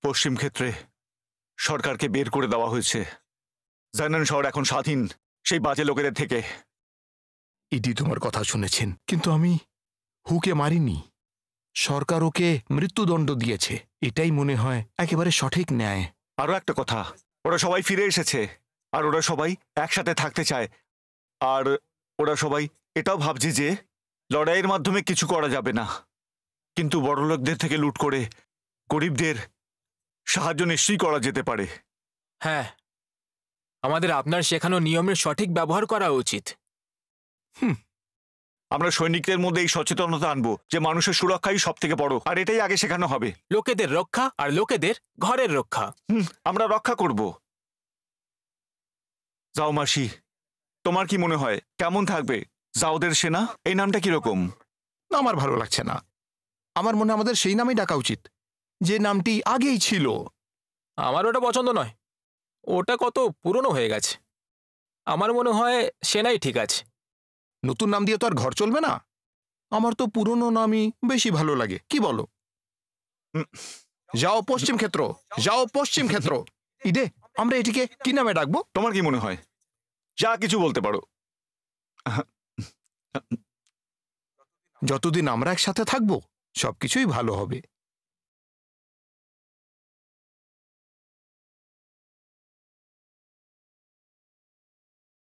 পশ্চিম ক্ষেত্রে সরকারকে বের করে দেওয়া হয়েছে। জানান শহর এখন স্বাধীন সেই বাজে লোকেদের থেকে। ইডি তোমার কথা শুনেছেন, কিন্তু আমি হুকে মারিনি। সরকার ওকে মৃত্যুদণ্ড দিয়েছে। এটাই মনে হয় একেবারে সঠিক ন্যায়। আরো একটা কথা, ওরা সবাই ফিরে এসেছে আর ওরা সবাই একসাথে থাকতে চায়। আর ওরা সবাই এটাও ভাবছে যে লড়াইয়ের মাধ্যমে কিছু করা যাবে না, কিন্তু বড়লোকদের থেকে লুট করে গরিবদের সাহায্য নিশ্চয়ই করা যেতে পারে। হ্যাঁ, আমাদের আপনার শেখানো নিয়মের সঠিক ব্যবহার করা উচিত। আমরা সৈনিকদের মধ্যে এই সচেতনতা আনবো যে মানুষের সুরক্ষাই সব থেকে বড়, আর এটাই আগে শেখানো হবে। লোকেদের রক্ষা আর লোকেদের ঘরের রক্ষা। আমরা রক্ষা করব। যাও মাসি, তোমার কি মনে হয় কেমন থাকবে জাওদের সেনা? এই নামটা কিরকম? আমার ভালো লাগছে না। আমার মনে হয় আমাদের সেই নামেই ডাকা উচিত, যে নামটি আগেই ছিল। আমার ওটা পছন্দ নয়, ওটা কত পুরনো হয়ে গেছে। আমার মনে হয় সেনাই ঠিক আছে। নতুন নাম দিয়ে তো আর ঘর চলবে না। আমার তো পুরনো নামই বেশি ভালো লাগে, কি বলো? যাও পশ্চিম ক্ষেত্র, যাও পশ্চিম ক্ষেত্র। ইডে, আমরা এটিকে কি নামে ডাকবো? তোমার কি মনে হয়? যা কিছু বলতে পারো। যতদিন আমরা একসাথে থাকবো সবকিছুই ভালো হবে।